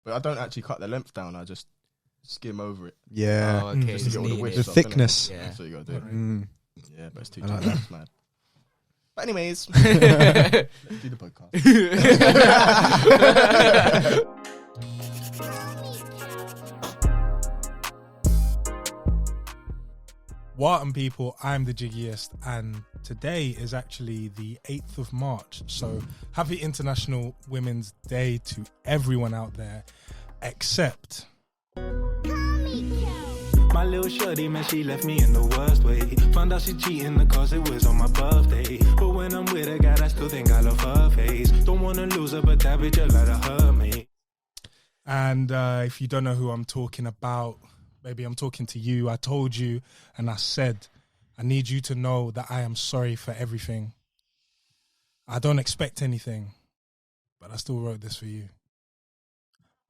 But I don't actually cut the length down. I just skim over it. Yeah. Oh, okay. Just to get all the width The off, thickness. innit? Yeah. That's what you got to do. Yeah, but it's too I like tiny. It's mad. But anyways, let's do the podcast. Welcome, people. I'm the Jiggiest, and today is actually the 8th of March. So, happy International Women's Day to everyone out there, except my little shorty, man, she left me in the worst way. Found out she cheating because it was on my birthday. But when I'm with her, God, I still think I love her face. Don't wanna lose her, but that bitch a lot of her, me. And if you don't know who I'm talking about, maybe I'm talking to you. I told you and I said, I need you to know that I am sorry for everything. I don't expect anything, but I still wrote this for you.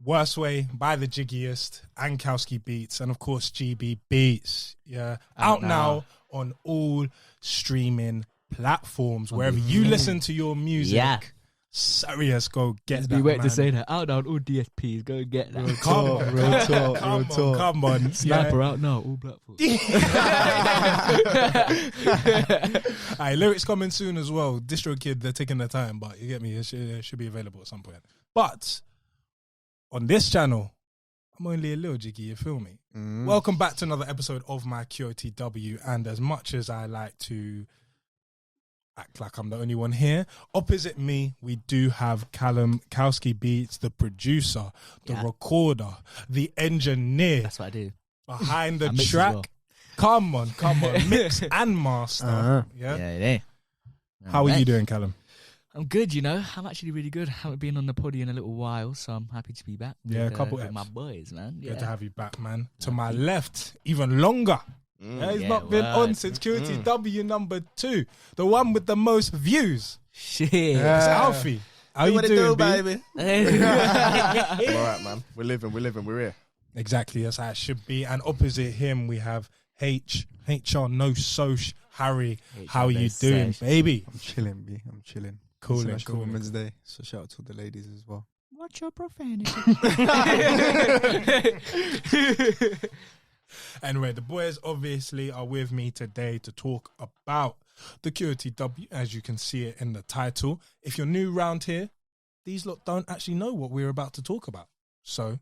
Worst Way by the Jiggiest and CALSKI Beats, and of course GB Beats. Yeah, out now on all streaming platforms. Wherever you listen to your music. Yeah. Serious, go get that. Be waiting man. to say that. Out now on all DSPs. Go and get that. Real talk. Come on. Sniper out now, all platforms. Alright, lyrics coming soon as well. Distro Kid, they're taking their time, but you get me. It should be available at some point. But on this channel, I'm only a little jiggy. You feel me? Welcome back to another episode of my QOTW. And as much as I like to act like I'm the only one here, opposite me, we do have CALSKI Beats, the producer, the recorder, the engineer. That's what I do. Behind the I mix as track. well. Come on. Mix and master. Yeah. How are you doing, Callum? I'm good, you know. I'm actually really good. Haven't been on the poddy in a little while, so I'm happy to be back. Yeah, with, a couple with eps. my boys, man. Good to have you back, man. To my left, even longer. He's Yeah, not been word. on since QOTW number 2. The one with the most views. Shit. It's Alfie. How you What it doing, do, B? baby? I'm alright, man. We're living. We're here. Exactly, that's how it should be. And opposite him, we have HR No Soch, Harry. How are you doing, baby? I'm chilling, B. I'm chilling. Cool. International Women's Day. So shout out to the ladies as well. Watch your profanity. Anyway, the boys obviously are with me today to talk about the QOTW, as you can see it in the title. If you're new round here, these lot don't actually know what we're about to talk about. So,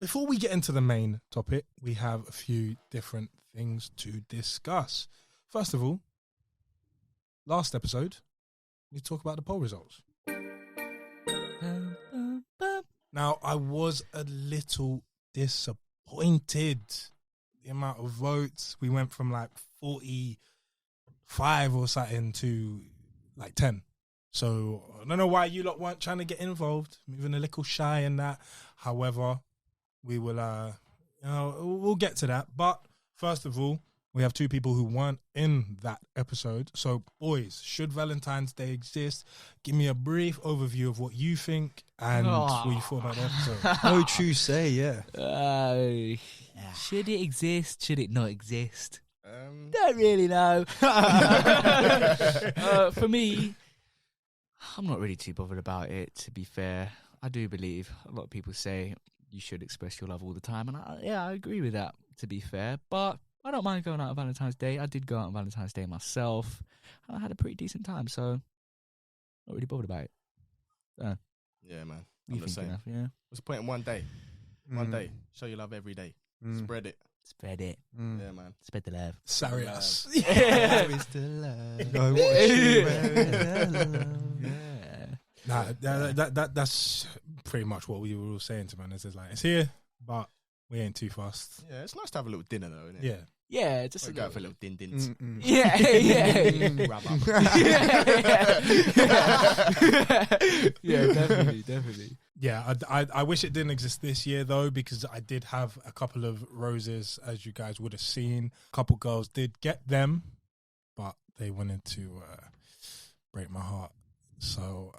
before we get into the main topic, we have a few different things to discuss. First of all, last episode, we talk about the poll results. Now, I was a little disappointed. The amount of votes, we went from like 45 or something to like 10. So I don't know why you lot weren't trying to get involved, moving a little shy in that. However, we will, we'll get to that. But first of all, we have two people who weren't in that episode. So, boys, should Valentine's Day exist? Give me a brief overview of what you think and what you thought about the episode. No true say, yeah. Should it exist? Should it not exist? Don't really know. For me, I'm not really too bothered about it, to be fair. I do believe a lot of people say you should express your love all the time. And I agree with that, to be fair. But I don't mind going out on Valentine's Day. I did go out on Valentine's Day myself. And I had a pretty decent time, so not really bothered about it. Yeah, man. You I'm the think same. enough, yeah? What's the point in one day? One day. Show your love every day. Spread it. Spread it. Yeah, man. Spread the love. Sorry, us. Nah, that's pretty much what we were all saying to man. It's like, it's here, but we ain't too fast. Yeah, it's nice to have a little dinner though, isn't it? Yeah. Yeah, just Go for a little din-dins. Yeah. Yeah, definitely. Yeah, I wish it didn't exist this year though, because I did have a couple of roses, as you guys would have seen. A couple girls did get them, but they wanted to break my heart. So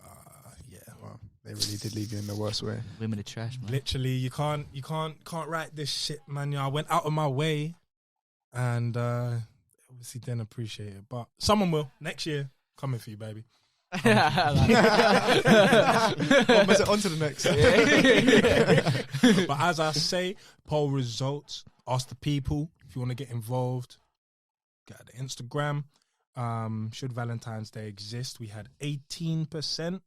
yeah, Wow, they really did leave you in the worst way. Women are trash, man. literally, you can't write this shit, man. I went out of my way, and obviously didn't appreciate it. But someone will next year. Coming for you, baby. On to the next. But as I say, poll results. Ask the people if you want to get involved. Get at the Instagram. Should Valentine's Day exist? We had 18%.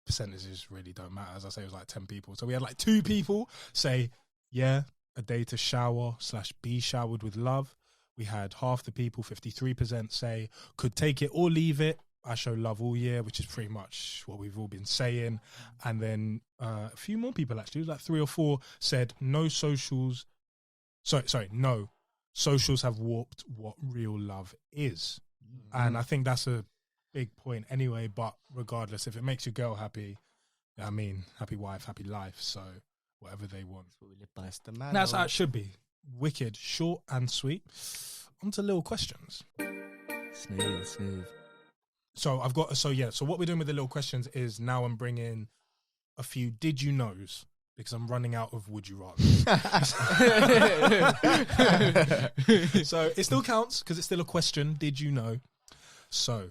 Percentages really don't matter. As I say, it was like 10 people. So we had like 2 people say, yeah, a day to shower / be showered with love. We had half the people, 53%, say could take it or leave it. I show love all year, which is pretty much what we've all been saying. And then a few more people, actually, it was like 3 or 4, said no socials. No. Socials have warped what real love is. And I think that's a big point anyway, but regardless, if it makes your girl happy, I mean, happy wife, happy life. So whatever they want. That's what we live by. That's the man. That's how it should be. Wicked, short and sweet. On to little questions. Smooth. So what we're doing with the little questions is now I'm bringing a few did you knows because I'm running out of would you rather. So it still counts because it's still a question. Did you know? So,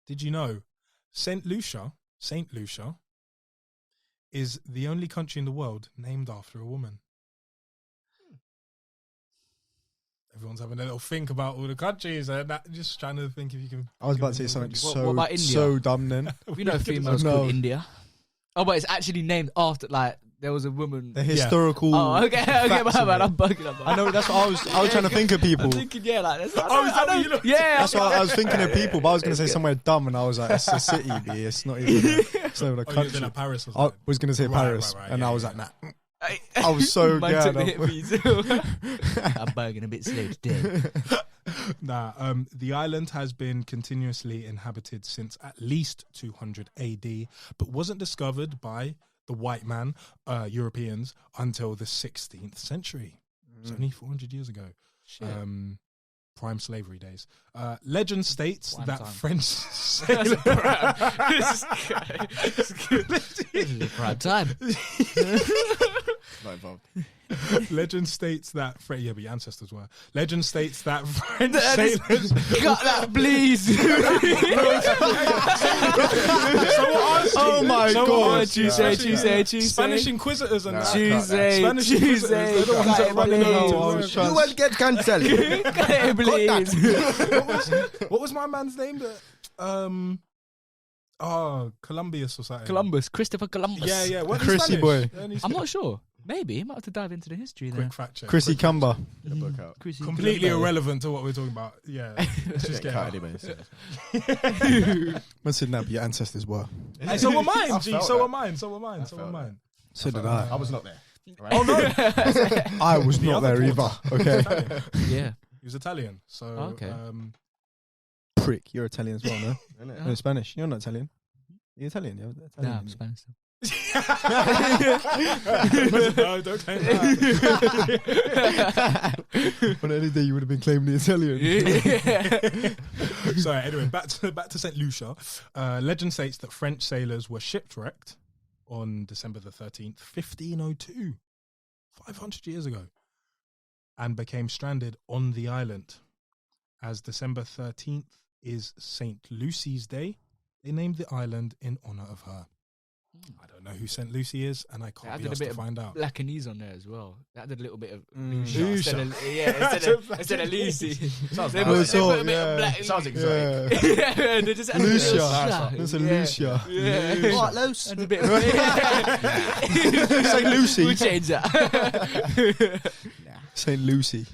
did you know Saint Lucia is the only country in the world named after a woman? Everyone's having a little think about all the countries and just trying to think if you can. I was about to say something What about India? so dumb then. You know, females called India. Oh, but it's actually named after, like, there was a woman. The historical. Oh, okay, my bad. I'm bugging up. I know, that's what I was trying to think of people. I'm thinking, yeah, like, that's Yeah, that's why I was thinking of people, but I was going to say somewhere dumb, and I was like, it's a city, B. It's not even a country. Like Paris I was going to say Paris, and I was like, nah. I was so Man glad. took the hit for you too. I'm bugging a bit slow today. The island has been continuously inhabited since at least 200 AD, but wasn't discovered by the white man, Europeans, until the 16th century. It's only 400 years ago. Prime slavery days. Legend states that French sailors... This is a prime time. Not involved. Legend states that... but your ancestors were. Legend states that French sailors... Cut that, please. Oh my God. Tuesday. Spanish inquisitors and that. Tuesday. Spanish inquisitors. They're the ones that run around. You will get cancelled. What was my man's name? Columbius or something. Columbus. Christopher Columbus. Yeah. What, Chrissy boy. I'm not sure. Maybe. You might have to dive into the history there. Quick fact check. Chrissy Cumber. Get a book out. Completely irrelevant to what we're talking about. Yeah. Let's just get Cut out. anyway, so. Man said, nah, but your ancestors were. Hey, so were mine, I G. felt So that. were mine. So were mine. So were felt mine. So did I. I was not there. Right? Oh, no. I was not other there either. Okay. Yeah. He was Italian. So, Okay. Prick, you're Italian as well, no? Innit? No, Spanish. You're not Italian. You're Italian. You're Italian. Nah, I'm Spanish. No, don't claim that. On any day you would have been claiming the Italian. Sorry, anyway, back to St. Lucia. Legend states that French sailors were shipwrecked on December the 13th, 1502, 500 years ago, and became stranded on the island. As December 13th is St. Lucy's Day, they named the island in honour of her. I don't know who St. Lucy is, and I can't be asked to find out. Blackanese on there as well. That did a little bit of Lucia. Lucia. Instead of Lucy. Sounds They nice. put a bit of black. Sounds exotic. Yeah. They just Lucia. That's a Lucia. Yeah. What, Luce? And a bit of St. Lucy. We'll change that. St. Lucy.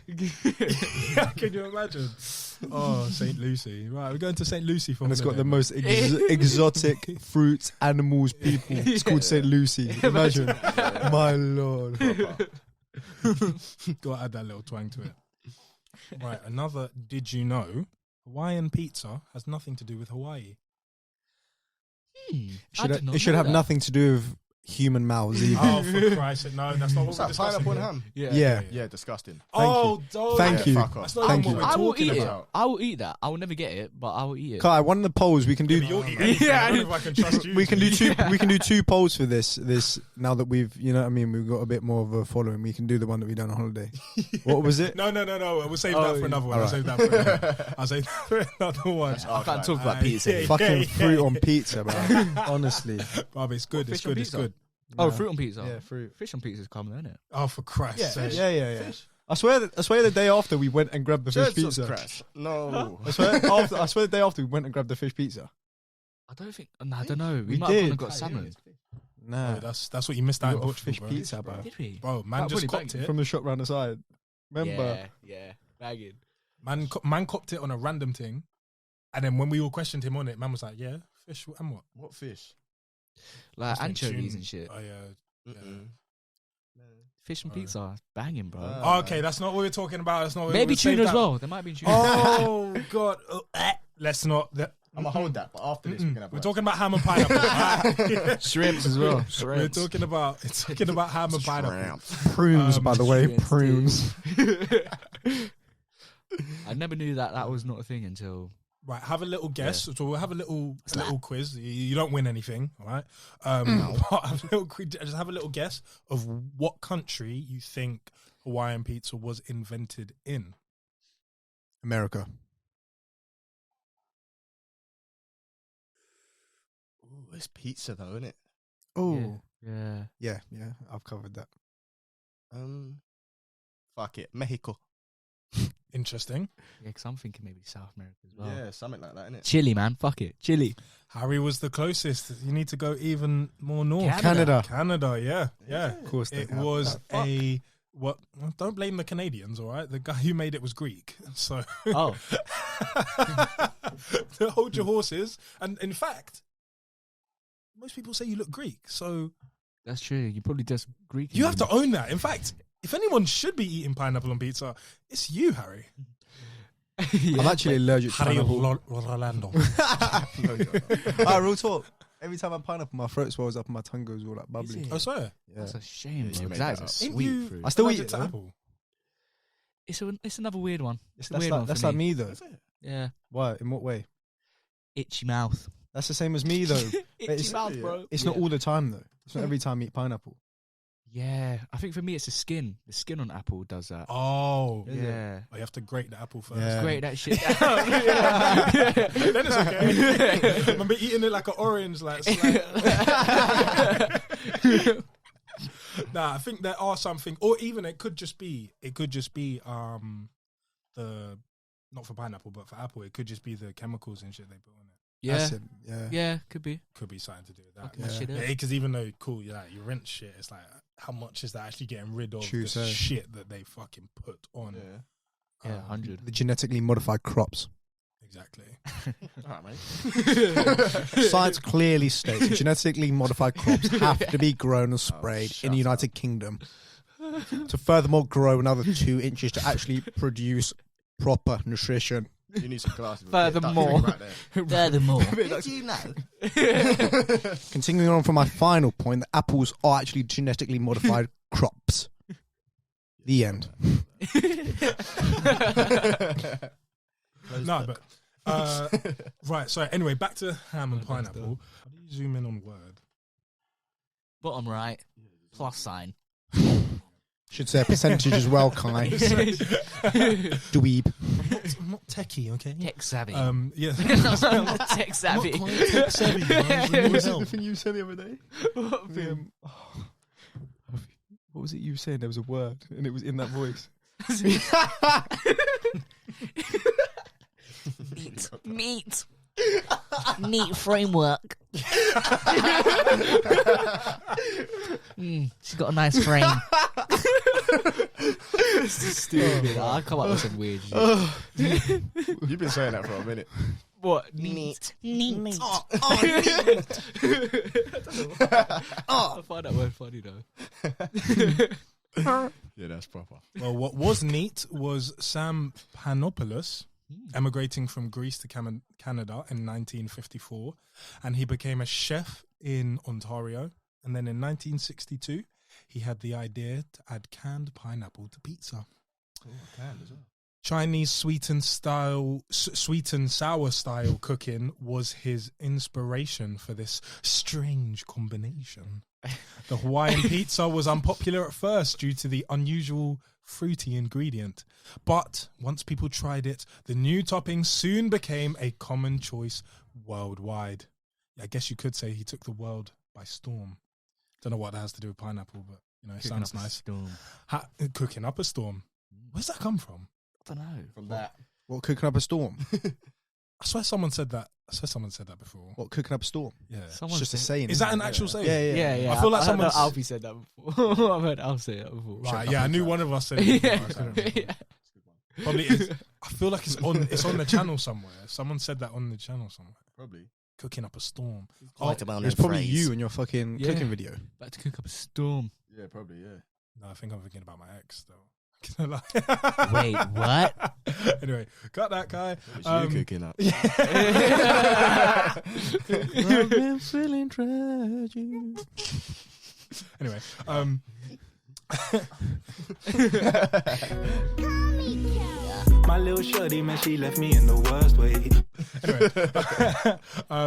Can you imagine? Oh, St. Lucy. Right, we're going to St. Lucy for And it's got the holiday. most exotic fruits, animals, people. It's called St. Lucy. Imagine. My Lord. Got to add that little twang to it. Right, another did you know? Hawaiian pizza has nothing to do with Hawaii. It should have nothing to do with human mouths either. Oh, for Christ's sake. No, that's not what What's we're that? discussing. Pineapple and here. ham? Yeah. Yeah, disgusting. Oh, Thank you. Fuck off. That's not Thank what you. we're I will talking eat it. about. I will eat that. I will never get it, but I will eat it. Kai, one of the polls we can do. Yeah, but you'll eat anything. I don't know if I can trust you. We can do two. We can do 2 polls for this. Now that we've, you know what I mean, we've got a bit more of a following. We can do the one that we done on holiday. What was it? No. We'll save that for another one. I'll save that for another one. I can't talk about pizza. Fucking fruit on pizza, man. Honestly. Bruv, it's good. It's good. It's good. Oh, fruit on pizza. Yeah, fruit. Fish on pizza is common, isn't it? Oh, for Christ's sake. Yeah. I swear the day after we went and grabbed the fish Jesus pizza. Christ. No. I swear the day after we went and grabbed the fish pizza. I don't think. No, I don't know. We We might have gone did. and got salmon. Nah, Oh, that's what you missed out we in got a Portugal, fish bro. pizza, bro. Did we? Bro, man That just probably copped it. From the shop round the side. Remember? Yeah. Bagging. Man copped it on a random thing, and then when we all questioned him on it, man was like, "Yeah, fish and what? What fish? Like Just anchovies tune. and shit. Oh yeah. Mm-mm. Fish and pizza. Banging, bro. Oh, okay, that's not what we're talking about. That's not. Maybe we'll save tuna as that. well. There might be tuna. Oh God, let's not. I'm gonna hold that, but after this, we're gonna have We're rice. talking about ham and pineapple. Shrimps as well. We're talking about ham and pineapple. Prunes, by the way. yes, Prunes. I never knew that was not a thing until. Right, have a little guess. So we'll have a little quiz. You don't win anything, all right? But just have a little guess of what country you think Hawaiian pizza was invented in. America. Ooh, it's pizza though, isn't it? Oh. Yeah. Yeah. I've covered that. Fuck it, Mexico. Interesting. Yeah, because I'm thinking maybe South America as well. Yeah, something like that, innit? Chile, man. Fuck it. Chile. Harry was the closest. You need to go even more north. Canada. Canada, yeah. Of course they It have. was what? Don't blame the Canadians, all right? The guy who made it was Greek, so Oh. to hold your horses. And in fact, most people say you look Greek, so That's true. You probably just Greek. you have to own that. In fact, if anyone should be eating pineapple on pizza, it's you, Harry. I'm actually allergic to Harry pineapple. Rolando. Real talk. Every time I have pineapple, my throat swells up and my tongue goes all like bubbly. Oh, sorry. Yeah. That's a shame, Yeah, bro. you 'cause made That that is a up. sweet You- fruit. I still eat Allergic it to though. apple. It's another weird one. It's a That's weird like, one that's for like me. me though. That's it. Yeah. Why? In what way? Itchy mouth. That's the same as me though. Itchy it's- mouth, bro. It's not all the time though. It's not every time I eat pineapple. Yeah. I think for me it's the skin. The skin on apple does that. Oh, Yeah. you have to grate the apple first. Yeah. Great that shit. Then it's okay. Remember eating it like an orange, like. Nah, I think there are something, or even it could just be the not for pineapple, but for apple, it could just be the chemicals and shit they put on it. Yeah. That's it. Yeah. Yeah, could be. Could be something to do with that. Fucking shit up. Because even though cool, yeah, you rent shit, it's like how much is that actually getting rid of True, the so. shit that they fucking put on? Yeah. Yeah, 100. The genetically modified crops. Exactly. All right, mate. Science clearly states that genetically modified crops have to be grown and sprayed in the shut United Kingdom to furthermore grow another 2 inches to actually produce proper nutrition. You need some glasses. Furthermore. Right there. Furthermore. Did you know? Continuing on from my final point, the apples are actually genetically modified crops. The end. No, but right. So anyway, back to ham and pineapple. How do you zoom in on word? Bottom right. Plus sign. Should say a percentage as well, Kai. Dweeb. I'm not techie, okay? Tech savvy. Yeah. Tech savvy. I'm not quite tech savvy, guys. I need help. thing you said the other day? What was it you were saying? There was a word and it was in that voice. Neat. Neat framework. She's got a nice frame. Stupid. I come up with some weird shit. You've been saying that for a minute. What? Neat. Neat. I find that word funny though. Yeah, that's proper. Well, what was neat was Sam Panopoulos emigrating from Greece to Canada in 1954, and he became a chef in Ontario. And then in 1962, he had the idea to add canned pineapple to pizza. Oh, canned as well. Chinese sweet and sour style cooking was his inspiration for this strange combination. The Hawaiian pizza was unpopular at first due to the unusual fruity ingredient. But once people tried it, the new topping soon became a common choice worldwide. I guess you could say he took the world by storm. Don't know what that has to do with pineapple, but you know, it sounds nice. Cooking up a storm. Where's that come from? I don't know. From that. What, cooking up a storm? I swear someone said that. Before. What, cooking up a storm? Yeah. It's just a saying. Is isn't that an it? actual saying? Yeah. I feel like someone someone's... Alfie said that before. I've heard Alfie say that before. Right, yeah, I knew one of us said it. Yeah. Probably is. I feel like it's on the channel somewhere. Someone said that on the channel somewhere. Probably. Cooking up a storm. It's probably you in your fucking cooking video. About to cook up a storm. Yeah, probably, yeah. No, I think I'm thinking about my ex though. Wait, what? Anyway, cut that guy. It's you cooking up. I've been feeling tragic. Anyway, My little shorty, man, she left me in the worst way. Anyway,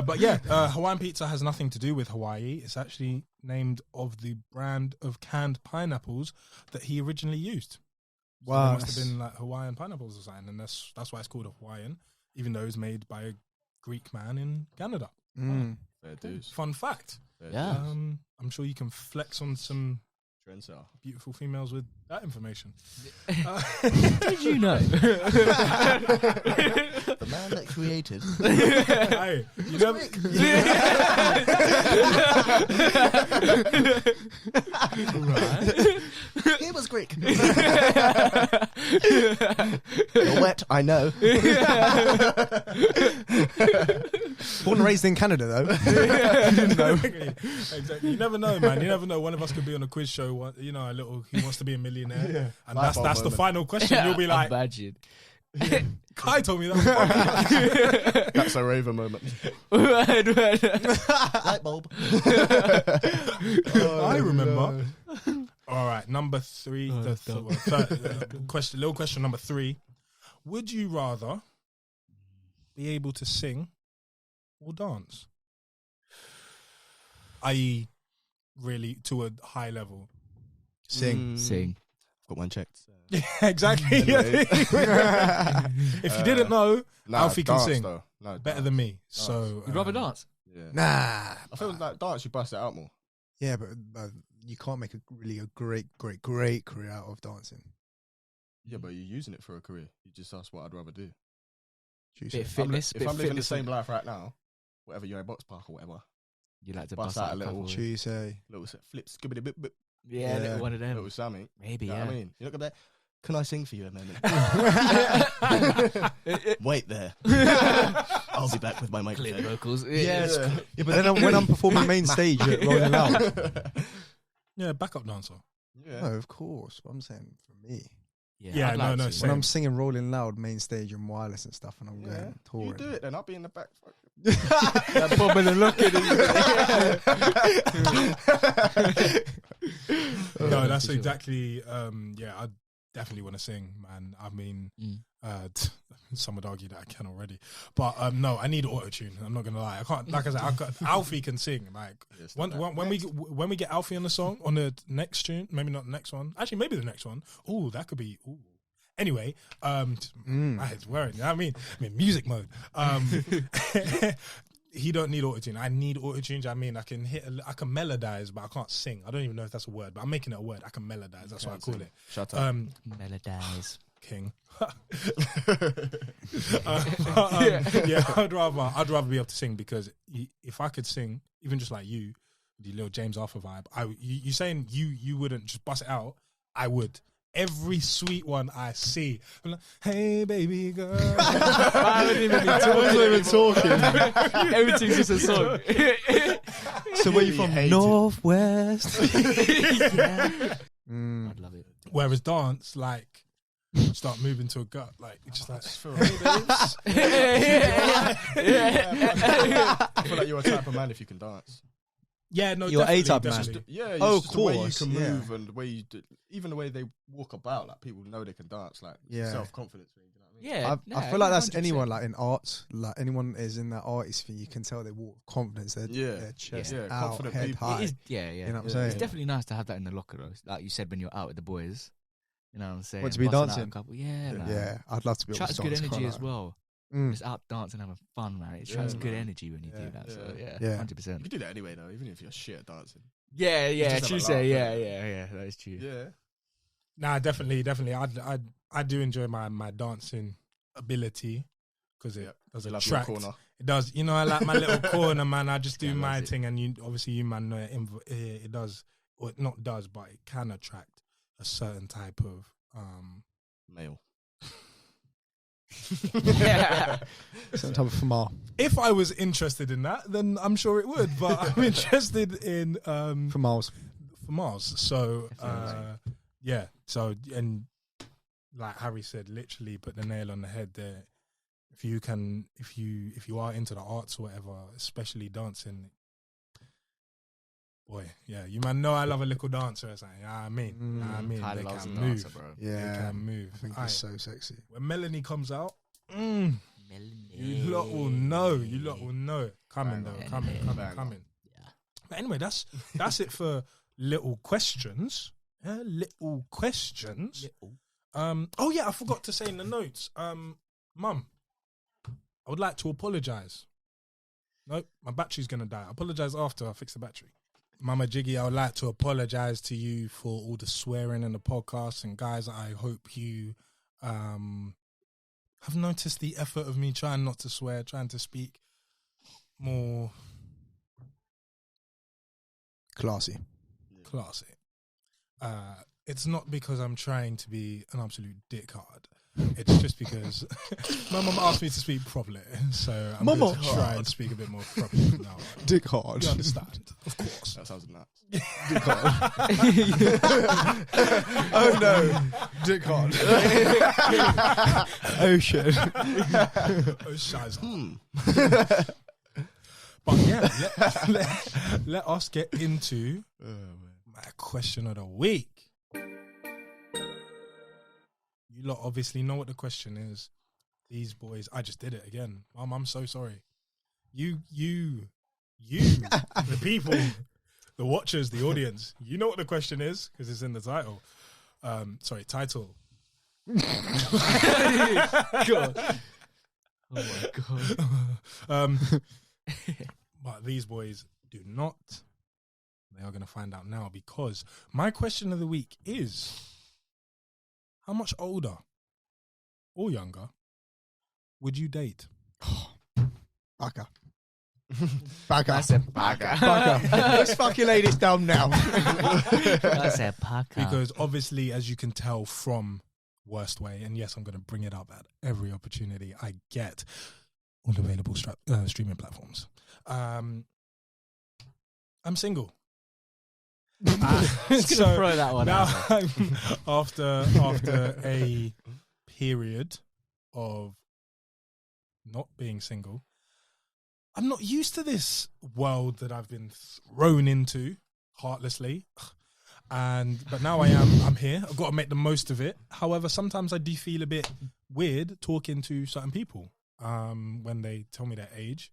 but yeah, Hawaiian pizza has nothing to do with Hawaii. It's actually named of the brand of canned pineapples that he originally used. So Wow, it must have been like Hawaiian pineapples or something, and that's why it's called a Hawaiian, even though it's made by a Greek man in Canada. Fair dues. Fun fact. Fair Yeah. dues. I'm sure you can flex on some Trendsetter. beautiful females with that information. Did you know? The man that created. Hey, you never. He was Greek. You're wet, I know. Born and raised in Canada, though. Exactly. You never know, man. You never know. One of us could be on a quiz show. You know, a little. He wants to be a millionaire, and Light that's bulb the moment. final question. You'll be like, Imagine. Kai told me that. That's a Raver moment. Word. Light bulb. I remember. All right, number 3. Little question number 3. Would you rather be able to sing or dance? I.e., really to a high level. Sing. Sing. Got one checked. Yeah, exactly. Anyway. If you didn't know, Alfie can dance, sing though. No, better dance. than me. So You'd rather dance? Yeah. Nah. I feel like dance, you bust it out more. Yeah, but you can't make a great career out of dancing. Yeah, but you're using it for a career. You just asked what I'd rather do. Bit of fitness. If I'm living the same life right now, whatever, you're in box park or whatever, You like to bust bust out out a little- Tuesday. little flips, skibbity bip bip, Yeah, Yeah. one of them. little something. Maybe, You know yeah. what I mean? You're not gonna be like, can I sing for you a moment? Wait there. I'll be back with my Clear microphone. vocals. Yes. Yeah, but then when I'm performing main stage at Rolling Loud. yeah, backup dancer. Yeah. No, of course. But I'm saying for me. Yeah, I'd no, like no, to. same. When I'm singing Rolling Loud main stage and wireless and stuff and I'm Yeah. going You touring. do it then. I'll be in the back. That bobbing and looking. No, that's exactly. Yeah, I definitely want to sing, man. I mean, some would argue that I can already, but no, I need auto-tune. I'm not gonna lie. I can't. Like I said, Alfie can sing. Like Yes, when we get Alfie on the song on the next tune, maybe not the next one. Actually, maybe the next one. Oh, that could be. Ooh. Anyway, my head's worried. You know what I mean? I'm in music mode. He don't need autotune. I need autotune. I mean, I can I can melodize, but I can't sing. I don't even know if that's a word, but I'm making it a word. I can melodize. That's what I call it. Shut up. Melodize. King. Yeah, I'd rather be able to sing because if I could sing, even just like you, the little James Arthur vibe, you saying you wouldn't just bust it out, I would. Every sweet one I see, I'm like, hey baby girl. I wouldn't even be talking. Everything's just a song. So where you from? Northwest. I'd love it. Whereas dance, like, start moving to a gut, like it's just like. I feel like you're a type of man if you can dance. Yeah, no, You're definitely, A-type man. definitely. Yeah, Oh, just the way you course, can yeah. move and the way you do, even the way they walk about, like people know they can dance, like Yeah. self-confidence. You know what I mean? Yeah, I feel like that's 100%. anyone like in arts, like anyone is in that artist thing. You can tell they walk with confidence. Their chest Yeah, out, confident head people. high. It is, yeah. You know what I'm Yeah. saying? It's definitely nice to have that in the locker, though. Like you said, when you're out with the boys, you know what I'm saying? Want to be Busting out dancing? a couple. Yeah, man. Yeah, I'd love to be able to Attracts good dance, energy can't as I? well. Mm. Just out dancing, having fun, man. It attracts Yeah, good man. energy when you do that. So Yeah. Yeah. 100%. You can do that anyway, though, even if you're shit at dancing. Yeah, just have true a say. laugh, Yeah. That is true. Yeah. Nah, definitely. I do enjoy my dancing ability because it does You love your attract. corner. It does. You know, I like my little corner, man. I just do Yeah, my loves it. thing, and you man know it does, or it not does, but it can attract a certain type of Male. Some type of female. If I was interested in that, then I'm sure it would. But I'm interested in Females. for Mars. So Definitely. yeah. So and like Harry said, literally put the nail on the head there. If you are into the arts or whatever, especially dancing, boy, yeah, you man know I love a little dancer. It's like, I mean, Ty they loves can a move. dancer, bro. Yeah, They can move. I think Aye. it's so sexy. When Melanie comes out, you lot will know. You lot will know it. Coming though, coming. Yeah. But anyway, that's it for little questions. Yeah, little questions. Oh yeah, I forgot to say in the notes. Mum, I would like to apologise. Nope, my battery's gonna die. I apologise after I fix the battery. Mama Jiggy, I would like to apologise to you for all the swearing in the podcast, and guys, I hope you have noticed the effort of me trying not to swear, trying to speak more Classy. classy. It's not because I'm trying to be an absolute dickhard. It's just because my mum asked me to speak properly, so I'm going to try and speak a bit more properly from now on. Dick hard. You understand, of course. That sounds nuts. Dick hard. Oh no. Dick hard. Oh shit. Oh, shiza. But yeah, let us get into my question of the week. You lot obviously know what the question is. These boys, I just did it again. Mum, I'm so sorry. You, the people, the watchers, the audience, you know what the question is because it's in the title. Title. God. Oh my god. But these boys do not. They are going to find out now because my question of the week is: how much older or younger would you date? Baka. Baka. I said Baka. Baka. Let's fucking lay this down now. I said Baka. Because obviously, as you can tell from Worst Way, and yes, I'm going to bring it up at every opportunity I get, all available streaming platforms. I'm single. Just gonna throw that one out. after a period of not being single, I'm not used to this world that I've been thrown into heartlessly. But now I'm here. I've got to make the most of it. However, sometimes I do feel a bit weird talking to certain people when they tell me their age,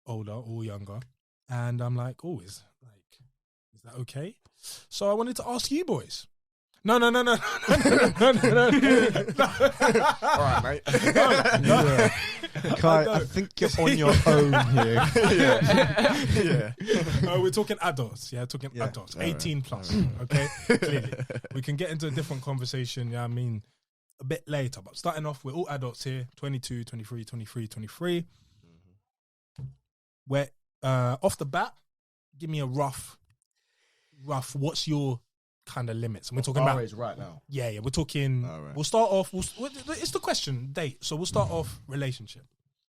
older or younger, and I'm like, oh, is that okay? So I wanted to ask you boys. No. All right, mate. Kai, I think you're on your own here. Yeah. No, we're talking adults. Yeah, talking Yeah. adults. 18 plus. Okay? Clearly. We can get into a different conversation, yeah, I mean, a bit later. But starting off, we're all adults here. 22, 23, 23. Where, off the bat, give me a rough, what's your kind of limits? And we're talking about... age right now. Yeah, we're talking... All right. We'll start off... it's the question, date. So we'll start off relationship.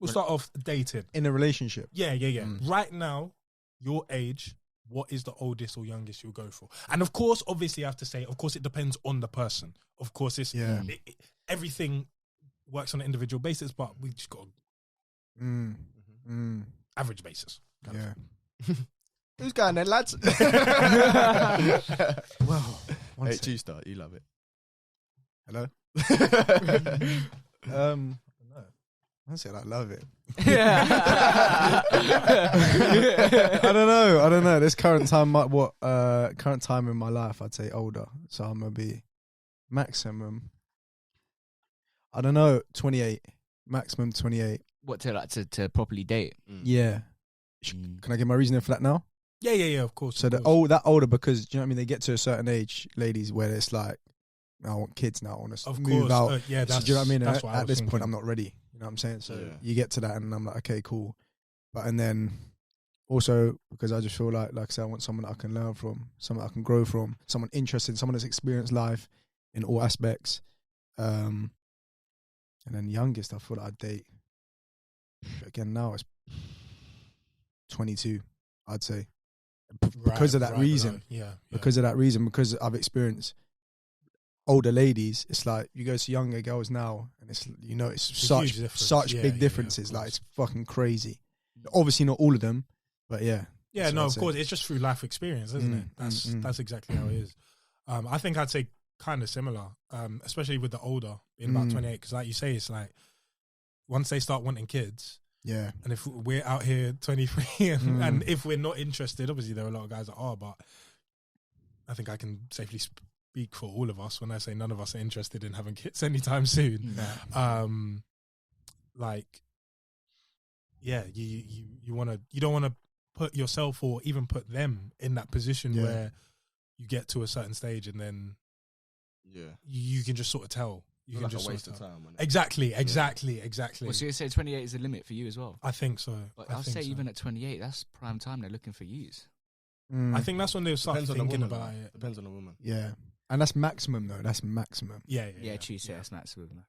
We'll start off dating. In a relationship. Yeah. Right now, your age, what is the oldest or youngest you'll go for? And of course, obviously, I have to say, of course, it depends on the person. Of course, everything works on an individual basis, but we just got average basis. Yeah. Who's going there, lads? Well, Hey, G-Star, you love it. hello. I said I love it. I don't know. This current time, current time in my life, I'd say older. So I'm gonna be maximum. I don't know, 28, maximum 28. What to properly date? Yeah. Can I give my reasoning for that now? Yeah, of course. So of course. that older because do you know what I mean? They get to a certain age, ladies, where it's like, I want kids now. I want to move out. Yeah, so, do you know what I mean? That's what I At was this thinking. point, I'm not ready. You know what I'm saying? So Yeah. you get to that, and I'm like, okay, cool. And then also because I just feel like I said, I want someone that I can learn from, someone I can grow from, someone interested, someone that's experienced life in all aspects. And then youngest, I feel like I'd date. Again, now it's 22, I'd say. Because of that reason. Yeah. Because of that reason, because I've experienced older ladies, it's like you go to younger girls now, and it's huge difference. such Yeah, big yeah, differences. of Like course. it's fucking crazy. Obviously, not all of them, but yeah. Yeah, that's no, what of I'd say. course. It's just through life experience, isn't it? mm. That's exactly how it is. I think I'd say kind of similar, especially with the older, being about 28, because like you say, it's like once they start wanting kids, Yeah, and if we're out here 23, and if we're not interested, obviously there are a lot of guys that are, but I think I can safely speak for all of us when I say none of us are interested in having kids anytime soon. Like, yeah, you don't want to put yourself or even put them in that position where you get to a certain stage and then you can just sort of tell. You can like just a waste sort of of time. Exactly. Well, so you say 28 is the limit for you as well? I think so. But I'll say even at 28, that's prime time. They're looking for yous. I think that's when they'll start Depends on the thinking woman. about it. Depends on the woman. yeah, and that's maximum though. That's maximum. Yeah, true say that's maximum.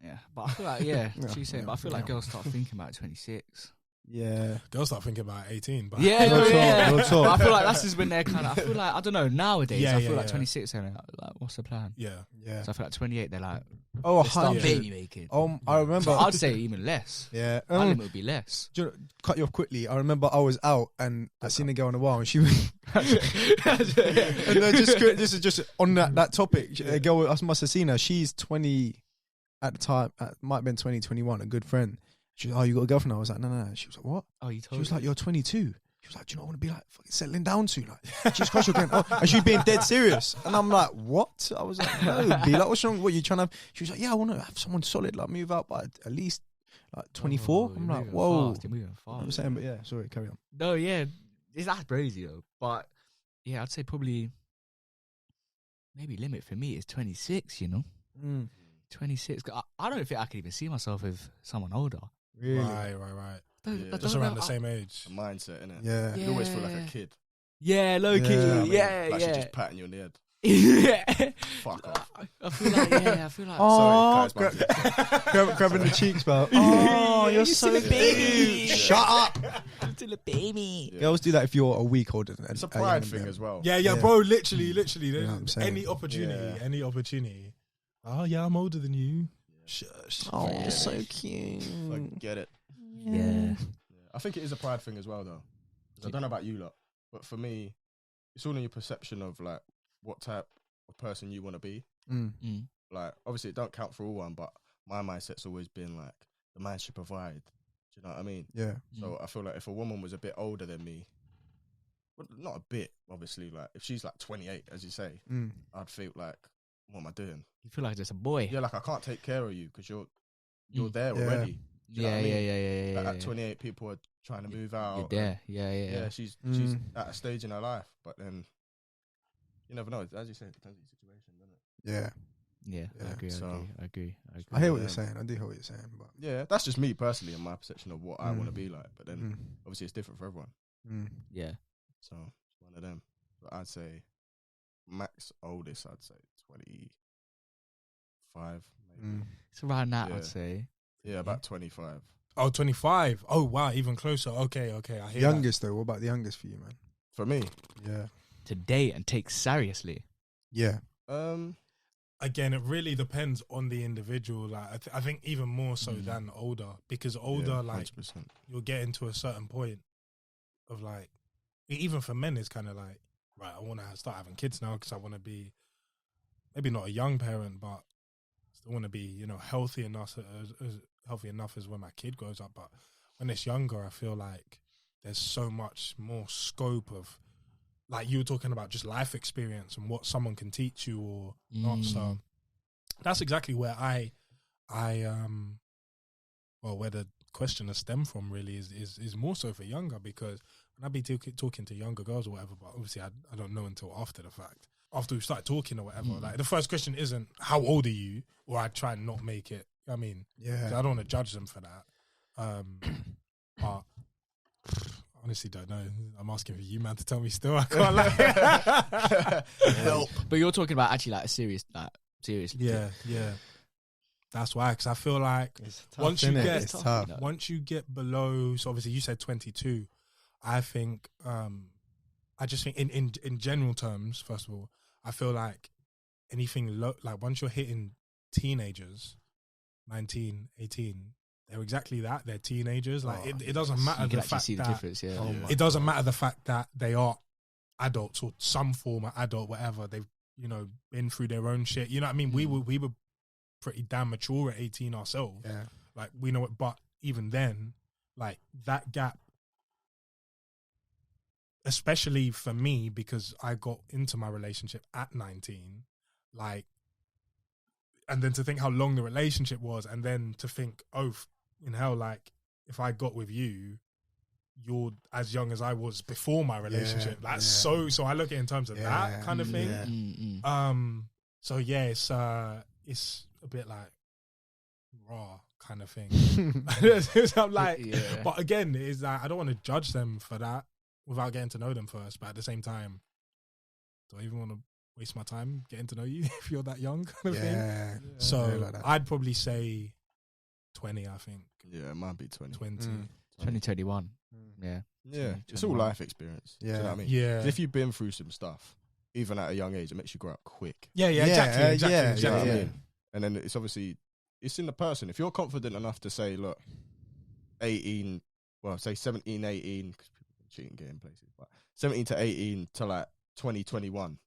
Yeah. But I feel like, true say, but I feel like girls start thinking about 26. Yeah, Girls start thinking about 18. But Yeah, Real talk. But I feel like that's just when they're kind of, I feel like, I don't know, nowadays, Yeah, I feel yeah, like yeah. 26, they're like, what's the plan? yeah. yeah. So I feel like 28, they're like, Oh, they start 100. baby making. I remember. So I'd say even less. Yeah, My limit would be less. do you know, cut you off quickly. I remember I was out and I seen a girl in a while, and she was. And this is just on that topic. A girl, I must have seen her. She's 20 at the time. Might have been 20, 21. A good friend. She was, oh, you got a girlfriend? I was like, no. She was like, what? Oh, you She told was me. like, you're 22. She was like, do you not want to be like fucking settling down soon? Like, Jesus Christ, you're going. Oh. And she was being dead serious. And I'm like, what? I was like, no, be like, what's wrong? What you trying to have? She was like, yeah, I want to have someone solid, like move out by at least like 24. I'm like, whoa. You're moving fast. I'm saying, but yeah, sorry, carry on. No, yeah, that's crazy though. But yeah, I'd say probably maybe limit for me is 26. 26. I don't think I could even see myself with someone older. Really? Right. Yeah. Just around the same age. A mindset, innit? Yeah. You always feel like a kid. Yeah, low key. Yeah. You know what I mean? Yeah, Like she's yeah. just patting you on the head. Yeah. Fuck off. I feel like, I feel like. Oh, Sorry, guys, grabbing the cheeks, bro. Oh, you're still so a baby. Shut up. I'm still a baby. Yeah. Girls do that if you're a week older than It's a pride thing as well. Yeah, bro. Literally. You know what I'm saying? Any opportunity. Oh yeah, I'm older than you. Shush. Oh, you're so cute. Forget it. Yeah. I think it is a pride thing as well, though. 'Cause I don't know about you lot, but for me, it's all in your perception of like what type of person you want to be. Mm. Like, obviously, it don't count for all one, but my mindset's always been like the man should provide. Do you know what I mean? Yeah. So I feel like if a woman was a bit older than me, well, not a bit, obviously. Like if she's like 28, as you say, I'd feel like, what am I doing? You feel like just a boy. Yeah, like I can't take care of you because you're there Yeah. already. Do you know what I mean? Yeah. Like at 28, people are trying to move out. You're there. Yeah. She's at a stage in her life, but then you never know. As you say, it depends on your situation, doesn't it? Yeah. Yeah, Yeah, I agree. I hear what you're saying. I do hear what you're saying, but Yeah, that's just me personally and my perception of what I want to be like. But then obviously it's different for everyone. Yeah. So it's one of them. But I'd say max oldest, I'd say 25, maybe. It's around that, Yeah. I'd say. Yeah, about 25. Oh, 25. Oh wow, even closer. Okay. I hear youngest though. What about the youngest for you, man? For me, Yeah. To date and take seriously. Yeah. Again, it really depends on the individual. Like I think even more so than older, because older, yeah, like 100%. you'll get into a certain point of like even for men, it's kind of like, right, I want to start having kids now because I want to be maybe not a young parent, but still want to be, you know, healthy enough as when my kid grows up. But when it's younger, I feel like there's so much more scope of, like you were talking about, just life experience and what someone can teach you or not. So that's exactly where where the question has stemmed from really is more so for younger, because when I be talking to younger girls or whatever, but obviously I don't know until after the fact. After we start talking or whatever, like the first question isn't how old are you, or I try and not make it. I mean, I don't want to judge them for that. But honestly, don't know. I'm asking for you, man, to tell me still. I can't lie. Help. But you're talking about actually like a serious. Yeah. That's why, because I feel like once you get below, so obviously you said 22. I think, I just think in general terms, first of all, I feel like anything like once you're hitting teenagers, 19, 18, they're exactly that. They're teenagers. Like it doesn't matter the fact see the difference. Yeah, it doesn't matter the fact that they are adults or some form of adult, whatever. They've, you know, been through their own shit. You know what I mean? We were pretty damn mature at 18 ourselves. Yeah. Like we know it, but even then, like that gap, especially for me, because I got into my relationship at 19, like, and then to think how long the relationship was, and then to think, oh, in hell, like, if I got with you, you're as young as I was before my relationship. That's so I look at it in terms of that kind of thing. So yeah, it's a bit like raw kind of thing. I'm like, but again, is that I don't want to judge them for that without getting to know them first. But at the same time, do I even want to waste my time getting to know you if you're that young kind of thing? So like I'd probably say 20, I think. Yeah, it might be 20. 2021. Yeah. It's all life experience. Yeah. Do you know what I mean? Yeah. If you've been through some stuff, even at a young age, it makes you grow up quick. Exactly. You know what I mean? And then it's obviously, it's in the person. If you're confident enough to say, look, 18, well, say 17, 18, because people can cheat and get in places, but 17 to 18 to like 2021,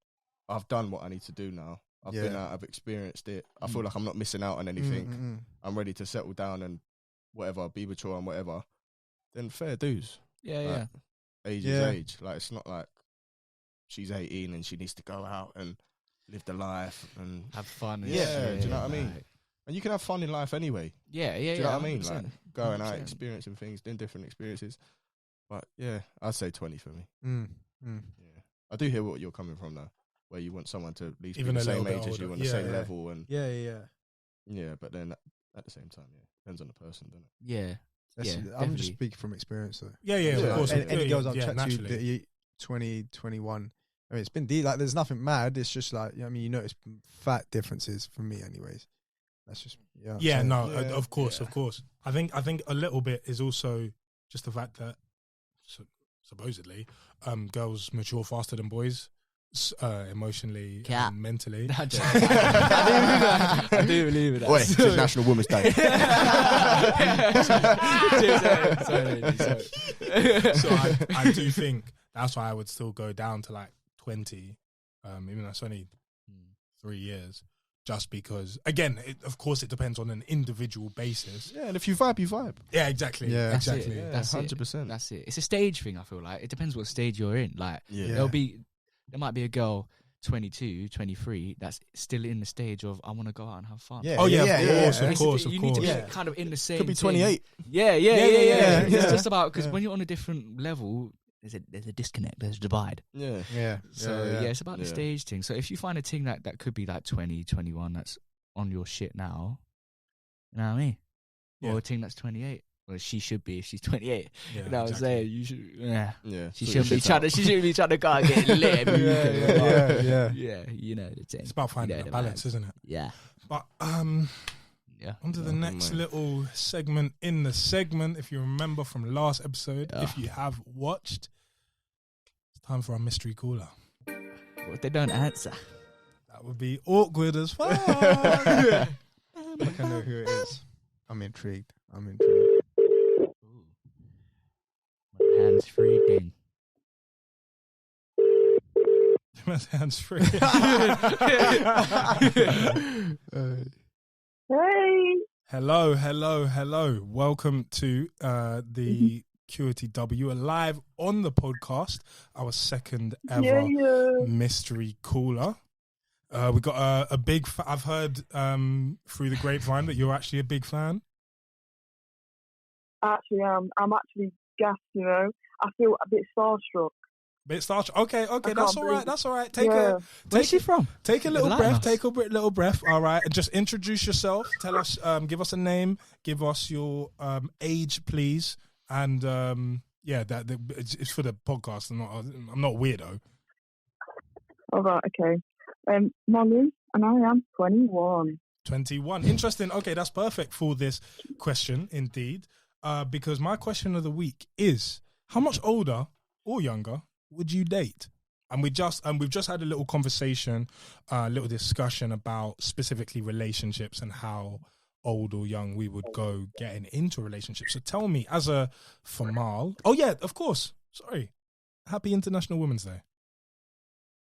I've done what I need to do now. I've been out, I've experienced it. I feel like I'm not missing out on anything. I'm ready to settle down and whatever, be mature and whatever. Then fair dues. Age is age. Like, it's not like she's 18 and she needs to go out and live the life and have fun. Do you know what I mean? And you can have fun in life anyway. Do you know what I mean? Like going out, experiencing things, doing different experiences. But yeah, I'd say 20 for me. Yeah, I do hear what you're coming from though, where you want someone to at least even be the a same little age bit as you, older. on the same level, and Yeah. but then at the same time, depends on the person, doesn't it? Yeah. I'm just speaking from experience though. Of course. Any girls I've chatted to naturally. that 20, 21. I mean, it's been deep. Like, there's nothing mad. It's just like, I mean, you notice fat differences for me, anyways. That's just Of course. I think a little bit is also just the fact that supposedly girls mature faster than boys, emotionally and mentally. I do believe it. Wait, it's National Women's Day. So I do think that's why I would still go down to like 20, even though it's only 3 years, just because, again, of course it depends on an individual basis. Yeah, and if you vibe, you vibe. Yeah, exactly. Yeah. That's exactly. it. That's 100%. That's it. It's a stage thing, I feel like. It depends what stage you're in. Like, there might be a girl 22, 23 that's still in the stage of, I want to go out and have fun. Of course. You need to be kind of in the same Could be thing. 28. Yeah. Yeah. It's just about, because when you're on a different level, there's a disconnect, there's a divide. So it's about the stage thing. So if you find a thing that could be like 20, 21 that's on your shit now, you know what I mean? Or a thing that's 28. Well, she should be if she's 28. Yeah, you know what I'm saying? You should, She So shouldn't be trying to. She shouldn't be trying to go and get lit. Yeah. You know the thing. It's about finding a balance, isn't it? Yeah. But onto the next little segment in the segment. If you remember from last episode, if you have watched, it's time for our mystery caller. What if they don't answer? That would be awkward as fuck. I know who it is. I'm intrigued. Hands free thing. Hands free. Hey. Hello. Welcome to the QOTW, live on the podcast, our second ever mystery caller. We got a big. I've heard through the grapevine that you're actually a big fan. Actually, I'm actually gassed. You know, I feel a bit starstruck. Okay, that's all right. That's all right. Where's she from? Take a little breath. Take a little breath. All right, and just introduce yourself. Tell us, give us a name. Give us your age, please. And it's for the podcast. I'm not weirdo. All right, okay. Molly, and I am 21. 21. Interesting. Okay, that's perfect for this question, indeed. Because my question of the week is: how much older or younger would you date? And we've just had a little conversation, a little discussion about specifically relationships and how old or young we would go getting into a relationship. So tell me, as a female, oh yeah, of course. Sorry, Happy International Women's Day.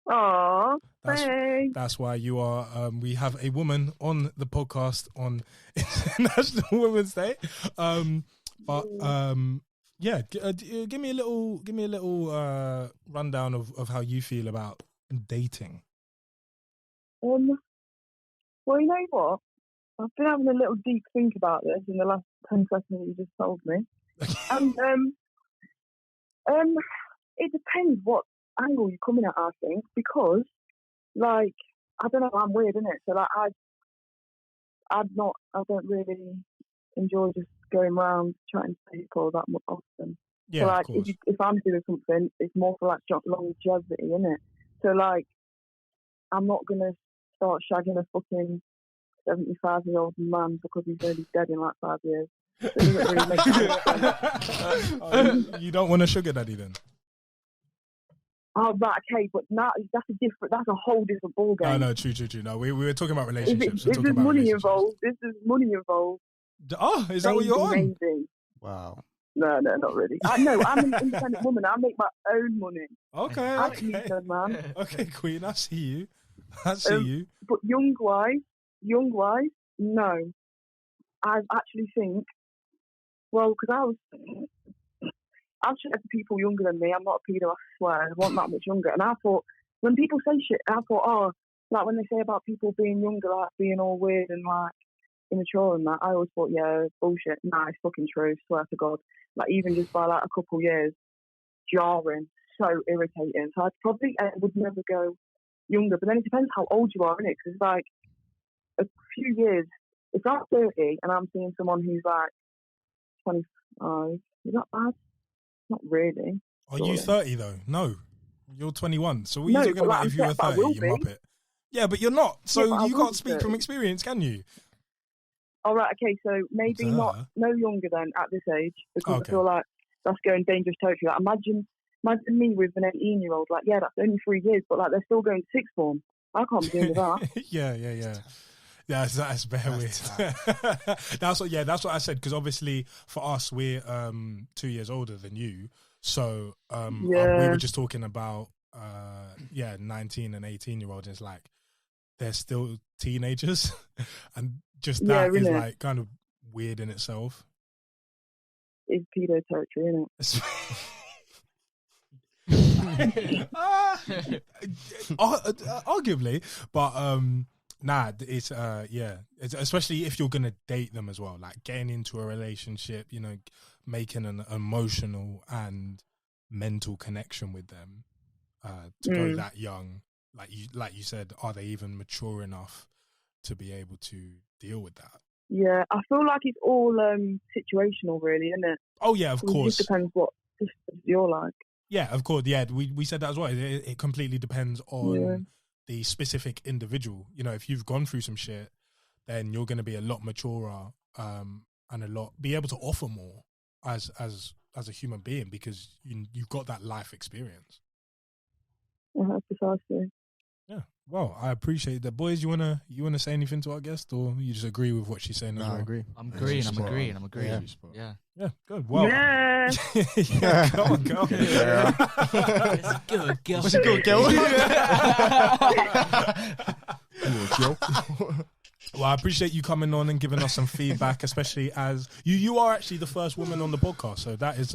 Oh, that's why you are. We have a woman on the podcast on International Women's Day. Yeah, give me a little rundown of how you feel about dating. Well, you know what? I've been having a little deep think about this in the last 10 seconds that you just told me. And it depends what angle you're coming at, I think, because, like, I don't know, I'm weird, innit? So, like, I don't really enjoy just going around chatting to people that much often. Yeah, so, like, of course. if I'm doing something, it's more for, like, longevity, innit? So, like, I'm not going to start shagging a fucking 75-year-old man because he's going to be dead in, like, 5 years. So it doesn't really make sense. You don't want a sugar daddy, then? Oh, right, okay, but now that's a whole different ballgame. No, true. No, we were talking about relationships. If there's money involved, money involved. Oh, is that what you're on? Maybe. Wow. No, not really. I'm an independent woman. I make my own money. Okay. Man. Okay, Queen, I see you. But young wise, no. I actually think, well, because I've chatted to people younger than me. I'm not a pedo, I swear. I wasn't that much younger. And I thought, when people say shit, oh, like when they say about people being younger, like being all weird and like immature and that, I always thought, yeah, bullshit. Nah, it's fucking true, swear to God. Like even just by like a couple years, jarring, so irritating. So I would never go younger. But then it depends how old you are, innit? Because it's like a few years. If I'm 30 and I'm seeing someone who's like 25, is that bad? Not really. Are you 30 though? No. You're 21. So what are you talking about if you were 30, you muppet? Yeah, but you're not. So you can't speak from experience, can you? All right, okay, so maybe no younger than at this age, because I feel like that's going dangerous territory. Like, imagine me with an 18-year-old, like, yeah, that's only 3 years, but like they're still going to sixth form. I can't be doing that. Yeah. Yeah, that's very weird. That's what I said, because obviously for us we're 2 years older than you, so we were just talking about 19 and 18-year-olds. It's like they're still teenagers, and just that is like kind of weird in itself. It's pedo territory, isn't it? Arguably, but nah, it's it's especially if you're gonna date them as well, like getting into a relationship, you know, making an emotional and mental connection with them, to go that young, like you said, are they even mature enough to be able to deal with that? Yeah, I feel like it's all situational, really, isn't it? Oh yeah, of course. It just depends what you're like. Yeah, of course. Yeah, we said that as well. It completely depends on the specific individual. You know, if you've gone through some shit, then you're going to be a lot maturer, and be able to offer more as a human being, because you've got that life experience. Precisely. Yeah, Well, I appreciate that. Boys, you wanna say anything to our guest, or you just agree with what she's saying? No, as well? I agree. I'm agreeing. Yeah. Yeah, good. Well, Yeah. yeah, go on, girl. Yeah. Good girl. What's it called, girl? Well, I appreciate you coming on and giving us some feedback, especially as you are actually the first woman on the podcast, so that's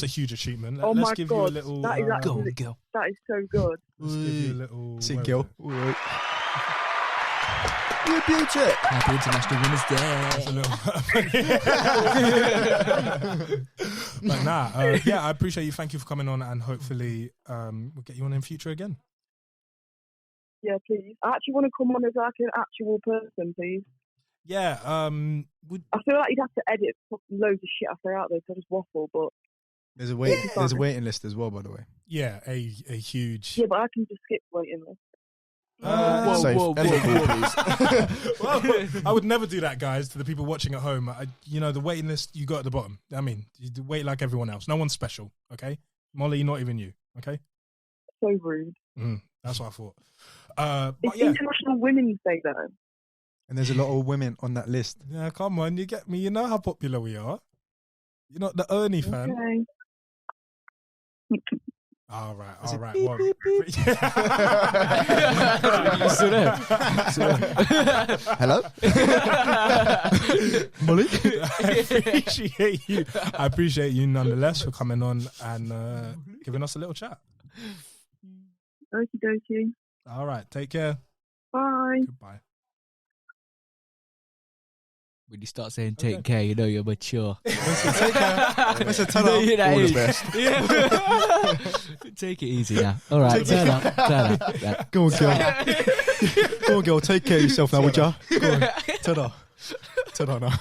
a huge achievement. Oh Let's my give God, you a little. that is actually, girl. that is so good. Let's give you a little. Sit, girl. You beauty. Happy International Women's Day. But yeah, I appreciate you. Thank you for coming on, and hopefully we'll get you on in future again. Yeah, please. I actually want to come on as like an actual person, please. Yeah, I feel like you'd have to edit loads of shit I say out there to just waffle, but There's a waiting list as well, by the way. yeah, a huge. yeah, but I can just skip waiting list. Safe. Please. Well, I would never do that, guys. To the people watching at home, the waiting list you got at the bottom. I mean, you wait like everyone else. No one's special, okay? Molly, not even you, okay? So rude. That's what I thought. It's But yeah, International Women's Day, though. And there's a lot of women on that list. yeah, come on, you get me. You know how popular we are. You're not the Ernie fan. Okay. All right. beep, Well, beep, beep. You still there? Hello? Molly? I appreciate you nonetheless for coming on and giving us a little chat. Okie dokie. All right, take care. Bye. Goodbye. When you start saying take care, you know you're mature. Listen, turn You know up. who that All is. the best. Yeah. Take it easy now. All right, turn up. Yeah. Go on, girl. Go on, girl. Take care of yourself now, would ya? Go on. Turn up. Turn up now.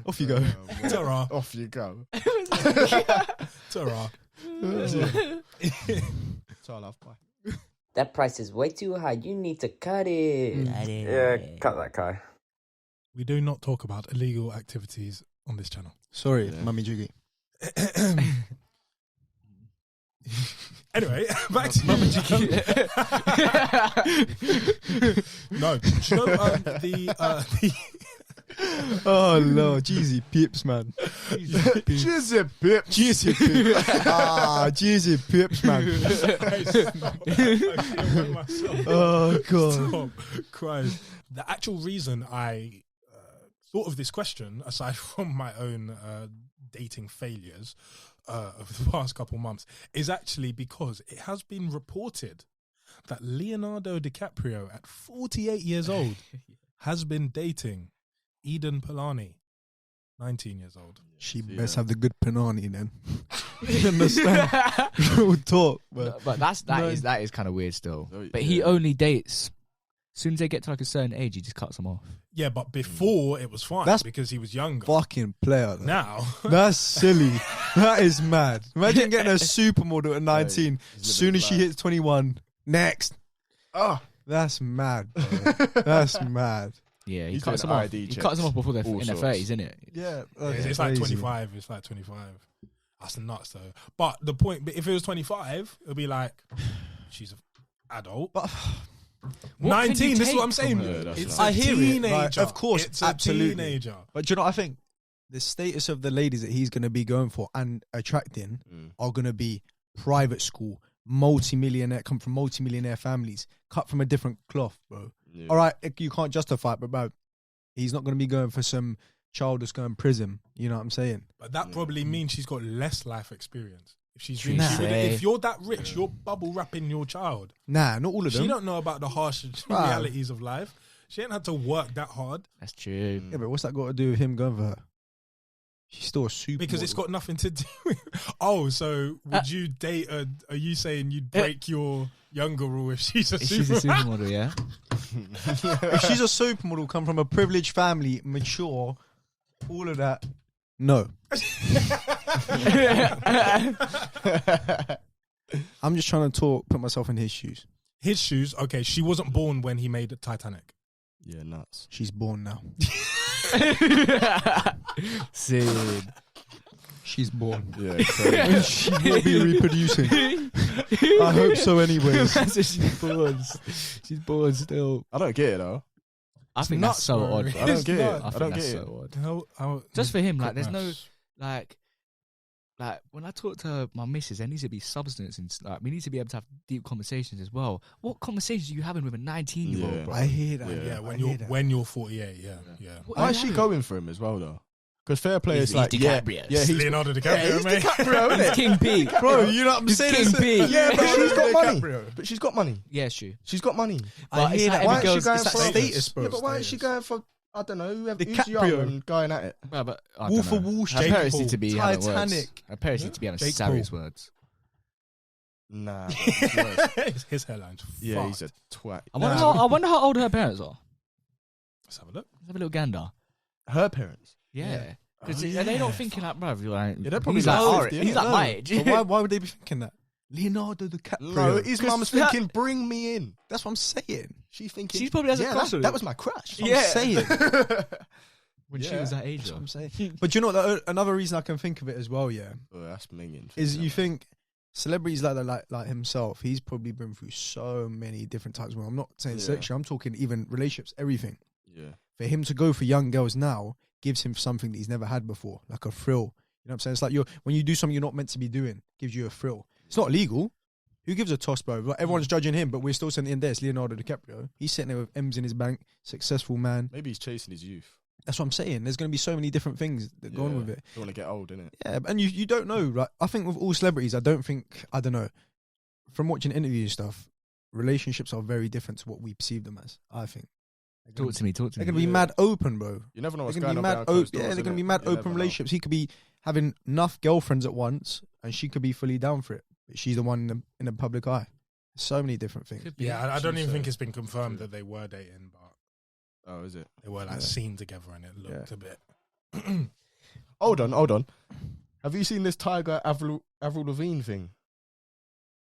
Off you go. Ta-ra. Off you go. Ta-ra. Bye. That price is way too high. You need to cut it. Yeah, cut that, Kai. We do not talk about illegal activities on this channel. Sorry, Mummy Jiggy. Anyway, back to Mama Jiggy. No, do you know the Oh, Lord. Jeezy Pips, man. Jizzy Pip. Jeezy Pips. Jeezy Pips, man. Oh, God. Stop. Christ. The actual reason I thought of this question, aside from my own dating failures over the past couple months, is actually because it has been reported that Leonardo DiCaprio, at 48 years old, has been dating Eden Polani, 19 years old. She best have the good panani then. You understand? Real talk. But But that is kind of weird still. Oh, But he yeah. only dates. As soon as they get to like a certain age, he just cuts them off. Yeah, but before it was fine That's because he was younger. fucking player. Though. Now, That's silly. That is mad. Imagine getting a supermodel at 19. he's As soon living as she life. hits 21, next. Oh, That's mad, bro. That's mad. Yeah, he He's cuts doing them off. ID He checks. cuts them off before they're All in their sorts. 30s, isn't it? Yeah. it's like 25. It's like 25. That's nuts, though. But the point, but if it was 25, it'll be like, she's an adult. But What can 19, you this is what take I'm saying. from her? That's It's right. a I hear it, teenager. like, of course, it's absolutely. a teenager. do you know what I think? The status of the ladies that he's going to be going for and attracting are going to be private school, multi-millionaire, come from multi-millionaire families, cut from a different cloth, bro. Yeah. All right, you can't justify it, but bro, he's not going to be going for some child that's going prison. You know what I'm saying? But that probably means she's got less life experience. If she's True. been, Nah. if you're that rich, you're bubble wrapping your child. Nah, not all of them. She don't know about the harsh realities of life. She ain't had to work that hard That's true. Yeah, but what's that got to do with him going for her? She's still a super. because it's got nothing to do with. Oh, so would you date a? Are you saying you'd break your younger rule if she's a If she's a super? supermodel, yeah. If she's a supermodel, come from a privileged family, mature, all of that. No. I'm just trying to put myself in his shoes. His shoes. Okay, she wasn't born when he made Titanic. Yeah, nuts. She's born now. Sid. She's born. Yeah, crazy. She will be reproducing. I hope so anyways. She's born. She's born still. I don't get it though. I think nuts, that's so bro. odd. I don't get it. I I think don't that's get it. so odd. How Just for him, like, quick there's no, maths. like when I talk to my missus, there needs to be substance and like we need to be able to have deep conversations as well. What conversations are you having with a 19-year-old, Yeah. bro? I hear that. Yeah, Yeah, I when you're 48, yeah. Why is she going for him as well though? Because fair play He's is like DiCaprio. yeah, he's Leonardo DiCaprio, he's mate. DiCaprio, He's innit? King P. Bro, you know what I'm He's saying? King P. Yeah, but she's got money. DiCaprio. But she's got money. Yeah, true. She's got money. I But it's hear like that. every Why is she girl's- going it's like for status, bro? Yeah, but why is she going for I don't know who's young DiCaprio. and going at it? But I Wolf don't of know. Wall Her Street. parents need to be having words. Titanic. Her parents need to be having Jake serious Paul. words. Nah. His hairline's Yeah, fucked. he's a twat. I wonder how old her parents are. Let's have a look. Let's have a little gander. Her parents. Yeah. Because Oh, are they yeah, not thinking like, bruv, you're like, Yeah, they're probably he's like like, 50, he's innit? like No. my age. But why would they be thinking that? Leonardo DiCaprio. No, his 'Cause mum's that- thinking, bring me in. That's what I'm saying. She's thinking. She probably has a yeah, crush that, on that him. was my crush. Yeah. I'm saying. when she Yeah. was that age. That's what though. I'm saying. But you know what? Another reason I can think of it as well, yeah, Oh, that's minging. is you think celebrities like that, like himself, he's probably been through so many different types of women. I'm not saying Yeah. sexual. I'm talking even relationships, everything. Yeah. For him to go for young girls now gives him something that he's never had before, like a thrill. You know what I'm saying? It's like when you do something you're not meant to be doing, gives you a thrill. It's not illegal. Who gives a toss, bro? Like, everyone's judging him, but we're still sitting in there. It's Leonardo DiCaprio. He's sitting there with M's in his bank, successful man. Maybe he's chasing his youth. That's what I'm saying. There's going to be so many different things that go on with it. Don't want to get old, innit? Yeah, and you don't know. Like, I think with all celebrities, I don't know. From watching interviews and stuff, relationships are very different to what we perceive them as. I think. Talk to me. They're going to be mad open, bro. You never know They're what's going to going be on. mad behind closed open. Yeah, doors, they're going to innit? be mad You never open know. relationships. He could be having enough girlfriends at once, and she could be fully down for it. But she's the one in the public eye. So many different things. Yeah, I don't even so. think it's been confirmed that they were dating, but Oh, is it? they were like Yeah. seen together, and it looked a bit. Hold on. Have you seen this Tiger Avril Lavigne thing?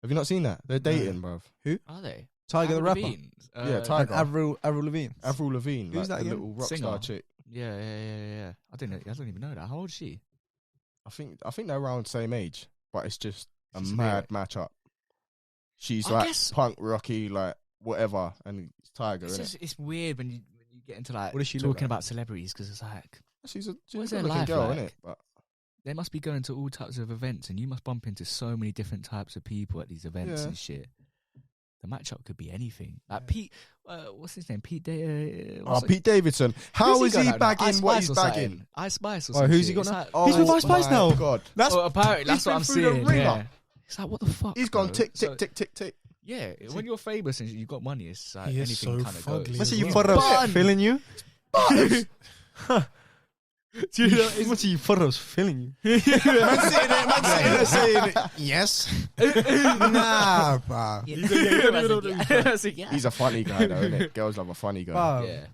Have you not seen that? They're dating, bruv. Are they? Tiger the rapper. Levine? Yeah, And Tiger. Avril Lavigne. Avril Lavigne. Who's like that the again? little rock Singer. star chick. Yeah. I don't even know that. How old is she? I think they're around the same age, but it's just a She's mad weird. matchup. She's I like guess- punk, rocky, like whatever, and it's Tiger, It's, isn't just, it's weird when you get into like What does she look talking like? about celebrities because it's like She's a What's good their looking life girl, like? innit? But they must be going to all types of events, and you must bump into so many different types of people at these events Yeah. and shit. The matchup could be anything. Like Pete, what's his name? Pete. Pete Davidson, how is he going now? Ice bagging what Spice he's or bagging? something? Ice Spice or Oh, something. who's he got now? Oh, He's with Ice Spice my now. God, That's apparently that's he's what been I'm through the seeing. ringer. Yeah. It's like what the fuck? he's gone bro? tick, So- tick, tick, tick, tick. Yeah, when you're famous and you've got money, it's like He is anything so kind of fugly goes. as What's you well. photos feeling you? Do you know, What's you photos feeling you? Man sitting there saying, Yes. Nah, bruh. He's he's a funny guy though, innit? Girls love a funny guy. Bruh. yeah.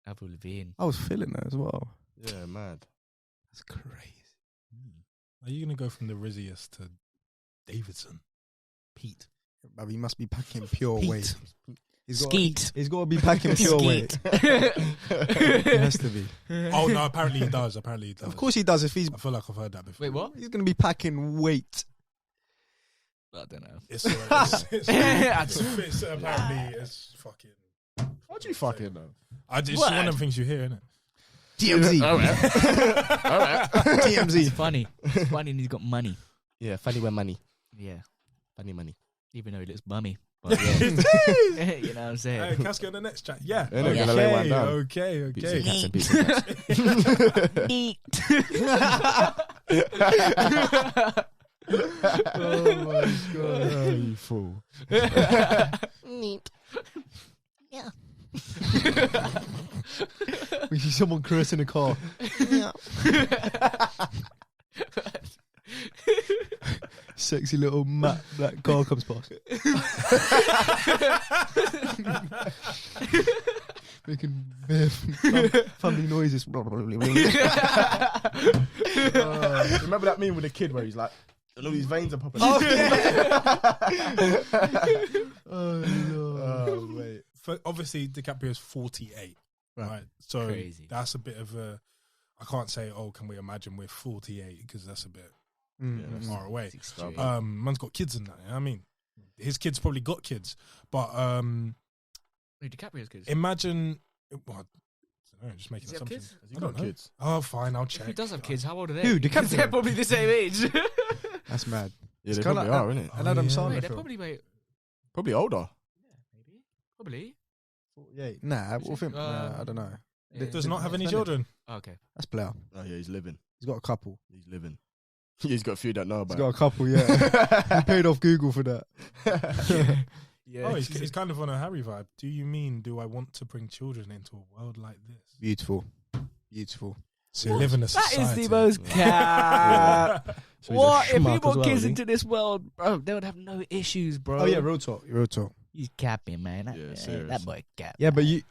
Avril Lavigne. I was feeling that as well. Yeah, mad. That's crazy. Are you gonna go from the Rizziest to Davidson? Pete. Bruv, he must be packing pure Pete. weight. He's got to be Skeet. packing pure weight. He has to be. Oh no! Apparently he does. Of course he does. If he's I feel like I've heard that before. Wait, what? he's going to be packing weight. I don't know. It's apparently it's fucking. What do you fucking know? It's one of the things you hear, isn't it? TMZ. All right. TMZ. It's funny. It's funny and he's got money. Yeah, funny when money. Yeah. Funny money. Even though he looks bummy. But yeah. You know what I'm saying? Hey, Casky on the next chat. Yeah. They're not gonna lay one down. Okay. Beats and cats and beats and cats. Oh my god. Oh, you fool. We see someone curse in a car. Sexy little matte black car comes past. Making bare family noises. Remember that meme with the kid where he's like, all these veins are popping. Oh, no. Oh, wait. Obviously, DiCaprio is 48, right? So Crazy. that's a bit of a. I can't say, oh, can we imagine we're 48 because that's a bit that's far away. extreme. Man's got kids in that. You know what I mean, his kids probably got kids, but DiCaprio's kids. imagine. Well, I don't know, just making Does he have assumptions. kids? Has he I got don't know. kids? Oh, fine, I'll check. If he does have kids, how old are they? Who, DiCaprio? They're probably the same age. That's mad. Yeah, It's they kinda probably like are, isn't it? An Adam yeah. Sandler Wait, they're film. Probably older. maybe. Probably. 48. Nah, what film? Nah, I don't know. Yeah. Does not have any Extended. children. Oh, okay. That's Blair. Oh yeah, he's living. He's got a couple. He's living. He's got a few that know He's about. got a couple, yeah. He paid off Google for that. Yeah. Oh, he's kind of on a Harry vibe. Do you mean, do I want to bring children into a world like this? Beautiful. Beautiful. So you live in a That society. is the most cap. So he's a What? If he schmuck as brought well, kids isn't he? into this world, bro, they would have no issues, bro. Oh, yeah, real talk. Real talk. He's capping, man. Yeah, That serious. boy cap. Yeah, but you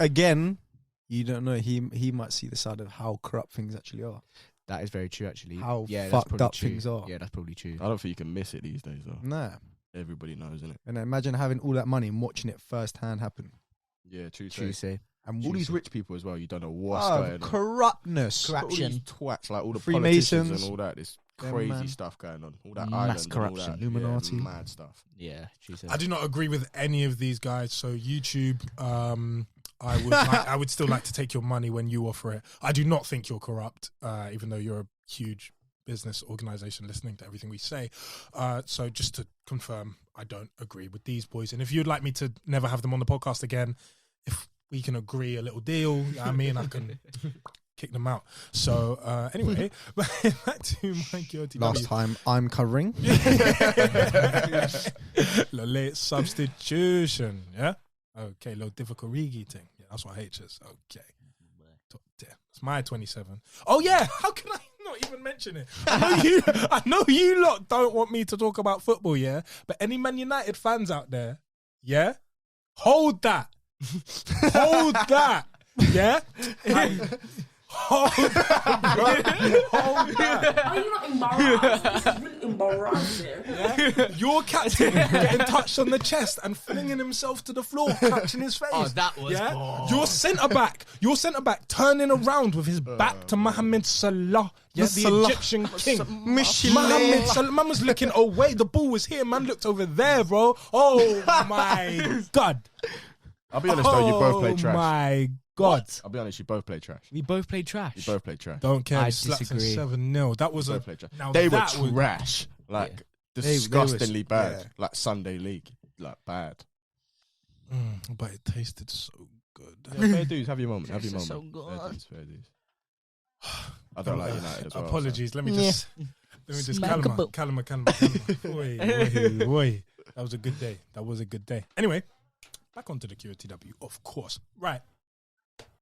don't know. He might see the side of how corrupt things actually are. That is very true, actually. How yeah, that's fucked probably up true. things are. Yeah, that's probably true. I don't think you can miss it these days though. Nah. Everybody knows, innit? And imagine having all that money and watching it firsthand happen. Yeah, true. True say. And All these rich people as well. You don't know what's oh, going on. corruptness. All these twats, like all the Freemasons. politicians and all that. This Them, crazy man. stuff going on. All that Mass island corruption. and all that. Illuminati. Yeah, mad stuff. Yeah, true say. I do not agree with any of these guys. So YouTube, I would still like to take your money when you offer it. I do not think you're corrupt, even though you're a huge business organization listening to everything we say. So just to confirm, I don't agree with these boys. And if you'd like me to never have them on the podcast again, if we can agree a little deal, you know what I mean, I can kick them out. So anyway, back to my QOTW. Last time I'm covering. Late substitution, yeah? Okay, low difficult thing. Yeah, that's what H is. Okay. It's my 27. Oh yeah, how can I not even mention it? I know you lot don't want me to talk about football, yeah? But any Man United fans out there, yeah? Hold that. Hold that. Yeah? Hold that. Are you not embarrassed? This is really embarrassing. Yeah? Your captain getting touched on the chest and flinging himself to the floor, catching his face. Oh, that was. Yeah? Oh. Your centre back turning around with his back to Mohamed Salah, yeah, the Salah. Egyptian king. Michelin. Mohamed Salah. Man was looking away. The ball was here. Man looked over there, bro. Oh my god. I'll be honest though, you both play Oh trash. my god. I'll be honest, you both play trash. We both played trash. You both play trash. Don't care. I Slaps and disagree. 7-0. That was You a. both play trash. Now They were that was- trash. Like Yeah. disgustingly they were- bad. yeah. Like Sunday league. Like bad. But it tasted so good. Yeah, fair dues, have your moment. Have your This is moment. so Fair good. dues, fair dues. I don't like United as well. Apologies. Let me just. Smack a boot. Calma. Oi. That was a good day. Anyway, back onto the QOTW, of course. Right.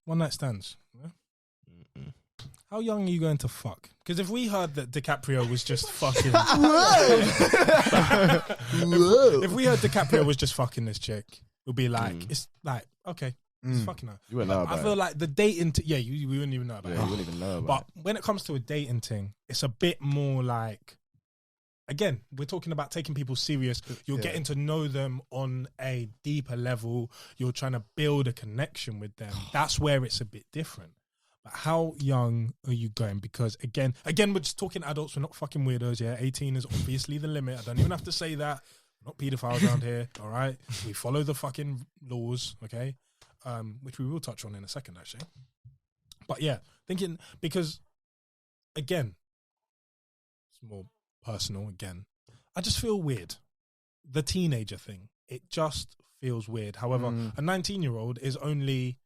One night stands. Yeah? How young are you going to fuck? Because if we heard that DiCaprio was just fucking. if we heard DiCaprio was just fucking this chick, we'll be like, it's like, okay, it's fucking her. You wouldn't know I about feel it. like the dating, we wouldn't even know about Yeah, it. you wouldn't even know about But when it comes to a dating thing, it's a bit more like, again, we're talking about taking people serious. You're Yeah. getting to know them on a deeper level. You're trying to build a connection with them. That's where it's a bit different. But how young are you going? Because again, we're just talking adults. We're not fucking weirdos. Yeah, 18 is obviously the limit. I don't even have to say that. We're not pedophiles around here. All right, we follow the fucking laws. Okay, which we will touch on in a second, actually. But yeah, thinking because again, it's more personal. Again, I just feel weird. The teenager thing, it just feels weird. However, a 19-year-old is only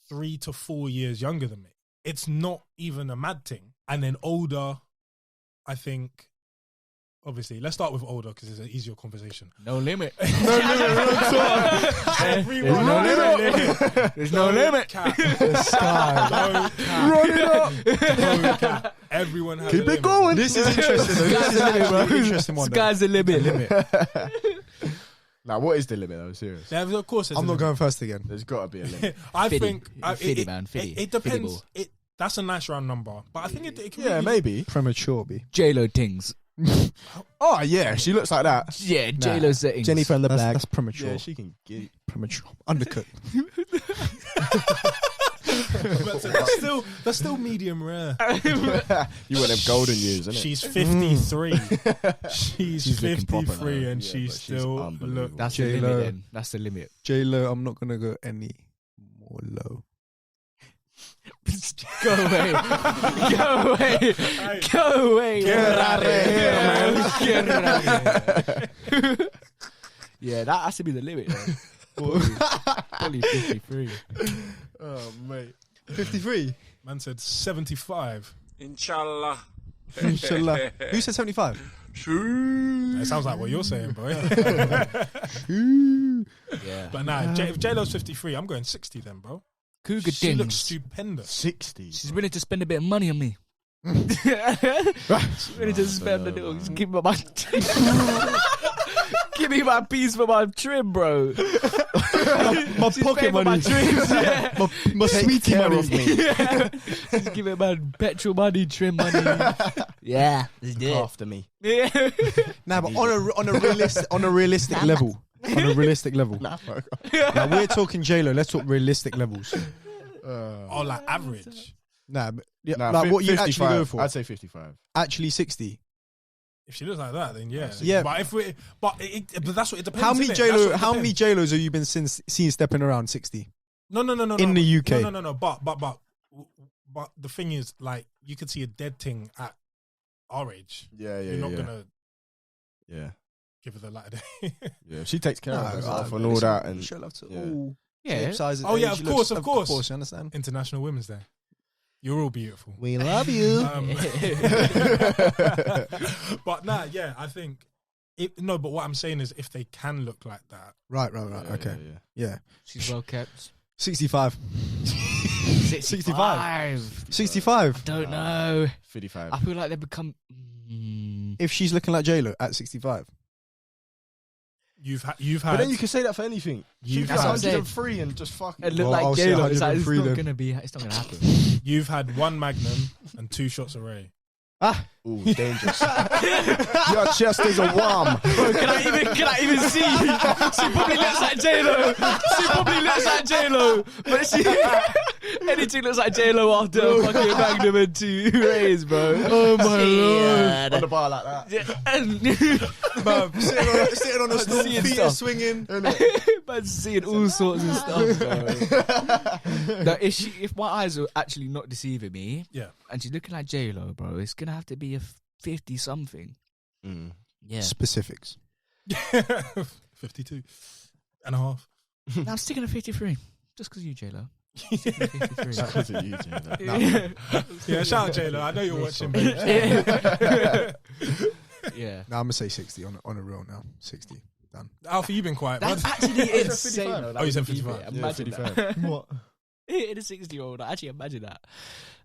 3 to 4 years younger than me. It's not even a mad thing. And then older, I think, obviously, let's start with older because it's an easier conversation. No limit. Everyone no has a limit. limit. There's no limit. Cap. Sky. Run it up. No cap. Everyone has a limit. This is interesting. Though. This is actually an interesting one. though. Sky's the limit. Now, what is the limit though? Serious. Yeah, of course, there's I'm a not limit. going first again. There's got to be a limit. I Fiddy. think Fiddy, man, fiddy. It depends. That's a nice round number, but I think it can Yeah, really- maybe. Premature, B. J-Lo tings. Oh yeah, she looks like that. Yeah, J-Lo settings. Jennifer in the That's, black. that's premature. Yeah, she can get. Premature. Undercooked. That's still medium rare. You want them golden years, innit? She's 53. She's looking proper 53 now. and Yeah, she but she's still unbelievable. look. That's the J-Lo. limit. Then that's the limit. J-Lo, I'm not gonna go any more low. Go away. Go away. Go away. Get out of here, man. Get out of here. Yeah, that has to be the limit. Probably 53. Oh, mate. 53. Man said 75. Inshallah. Inshallah. Who said 75? It sounds like what you're saying, boy. Yeah. But nah, if J-Lo's 53, I'm going 60 then, bro. Cougar She Dings. looks stupendous. 60. She's willing to spend a bit of money on me. She's willing to spend a little. Just give me my. Give me my piece for my trim, bro. My She's pocket paying for money. my trims, yeah. My sweetie money. of me. Yeah. She's giving my petrol money, trim money. Yeah, let's do Look it. after me. Yeah. Nah, but on a realistic level. On a realistic level. Nah, bro. Now we're talking J-Lo. Let's talk realistic levels. Oh, like average. Nah, but yeah, Nah, like what you actually 55. go for? I'd say 55. Actually, 60. If she looks like that, then yeah. Yeah. But but that's what it depends. How many innit? That's what it How many depends. J-Los have you been seen stepping around 60? No. in the UK? No. But the thing is, like, you could see a dead thing at our age. Yeah, You're not gonna Yeah. give her the light of day. Yeah, she takes care of herself and listen, all that. And show love to yeah. all Yeah. shape, sizes, Oh, yeah, age, of looks. course. You understand? International Women's Day. You're all beautiful. We love you. But nah, yeah, I think. But what I'm saying is, if they can look like that, Right. Yeah, Okay. yeah. Yeah. She's well kept. 65. 65. 65. Don't know. 55. I feel like they become. If she's looking like J-Lo at 65. you've had. But then you can say that for anything. You've She's That's what I'm saying. 103 and just fucking. It look Well, like I'll say J-Lo. It's like, 103 then. it's not gonna happen. You've had one Magnum and 2 shots of Ray. Ooh, dangerous. Your chest is a worm. Bro, can I even see? She probably looks like J-Lo. But anything looks like J-Lo after a fucking Magnum and 2 Rays, bro. Oh my lord. On the bar like that. Sitting on a stool, Seeing feet stuff. swinging. Man, seeing all sorts of stuff, bro. Now, if my eyes are actually not deceiving me, Yeah. and she's looking like J-Lo, bro, it's gonna have to be a 50-something. Yeah. Specifics. 52 and a half. Now I'm sticking at 53. Just because you, J-Lo. Sticking at 53. Because of you, Jay. Yeah, shout out J-Lo. I know you're watching, babe. Yeah. Now I'm gonna say 60 on a real now. 60. Done. Alfie, you've been quiet. That's bud. actually insane. Oh, you said 55. Yeah, Imagine 55. that. What? In a 60-year-old, I actually imagine that.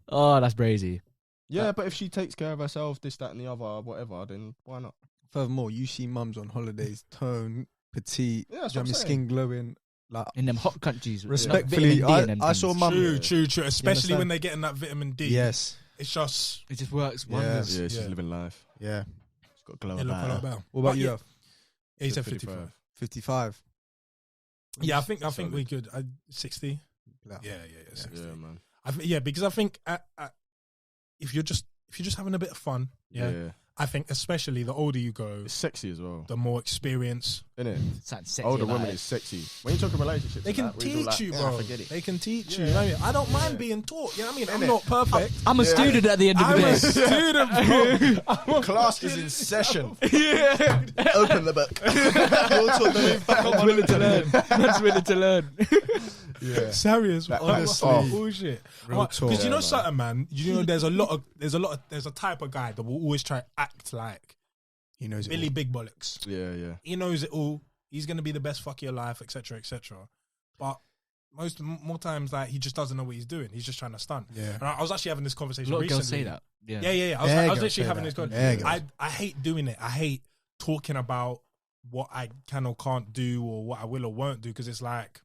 Oh, that's crazy. Yeah, but if she takes care of herself, this, that, and the other, whatever, then why not? Furthermore, you see mums on holidays, tone, petite, Yeah, that's do you know what I what I'm mean, saying. skin glowing. Like, In them hot countries. respectfully, vitamin D and them I saw things. mum. True. Especially understand? when they're getting that vitamin D. Yes. It's just, It just works wonders. Yeah, she's Yeah. living life. Yeah. She's got a glow it look a lot about her. better. What about But you? yeah, Alf? he said 55. 55. Yeah, I think Solid. we could. 60. Yeah. Yeah, 60. Yeah, man. Because I think if you're just having a bit of fun, Yeah. I think especially the older you go, It's sexy as well, the more experience isn't it? Sounds sexy Older about women it. is sexy. When you talk relationships, they and can that, we all teach you, like, bro. Forget it. They can teach you. Yeah. You know what I mean? I don't mind being taught. You know what I mean? I'm Innit? not perfect. I'm a student at the end of the I'm day. a student, bro. I'm a Class is in session. Yeah. Open the book. Man's willing to learn. Man's willing to learn. Yeah. serious. Like, Honestly, off. bullshit. Real Because talk. you know Yeah, man. something, man. You know, there's a type of guy that will always try to act like He knows it. Billy Big Bollocks. Yeah. He knows it all. He's gonna be the best fuck of your life, etc., etc. But more times, like, he just doesn't know what he's doing. He's just trying to stunt. Yeah. And I was actually having this A conversation lot of recently. girls say that. Yeah. Yeah. I was girls literally say having that. this Yeah, conversation. girls. I hate doing it. I hate talking about what I can or can't do or what I will or won't do because it's like,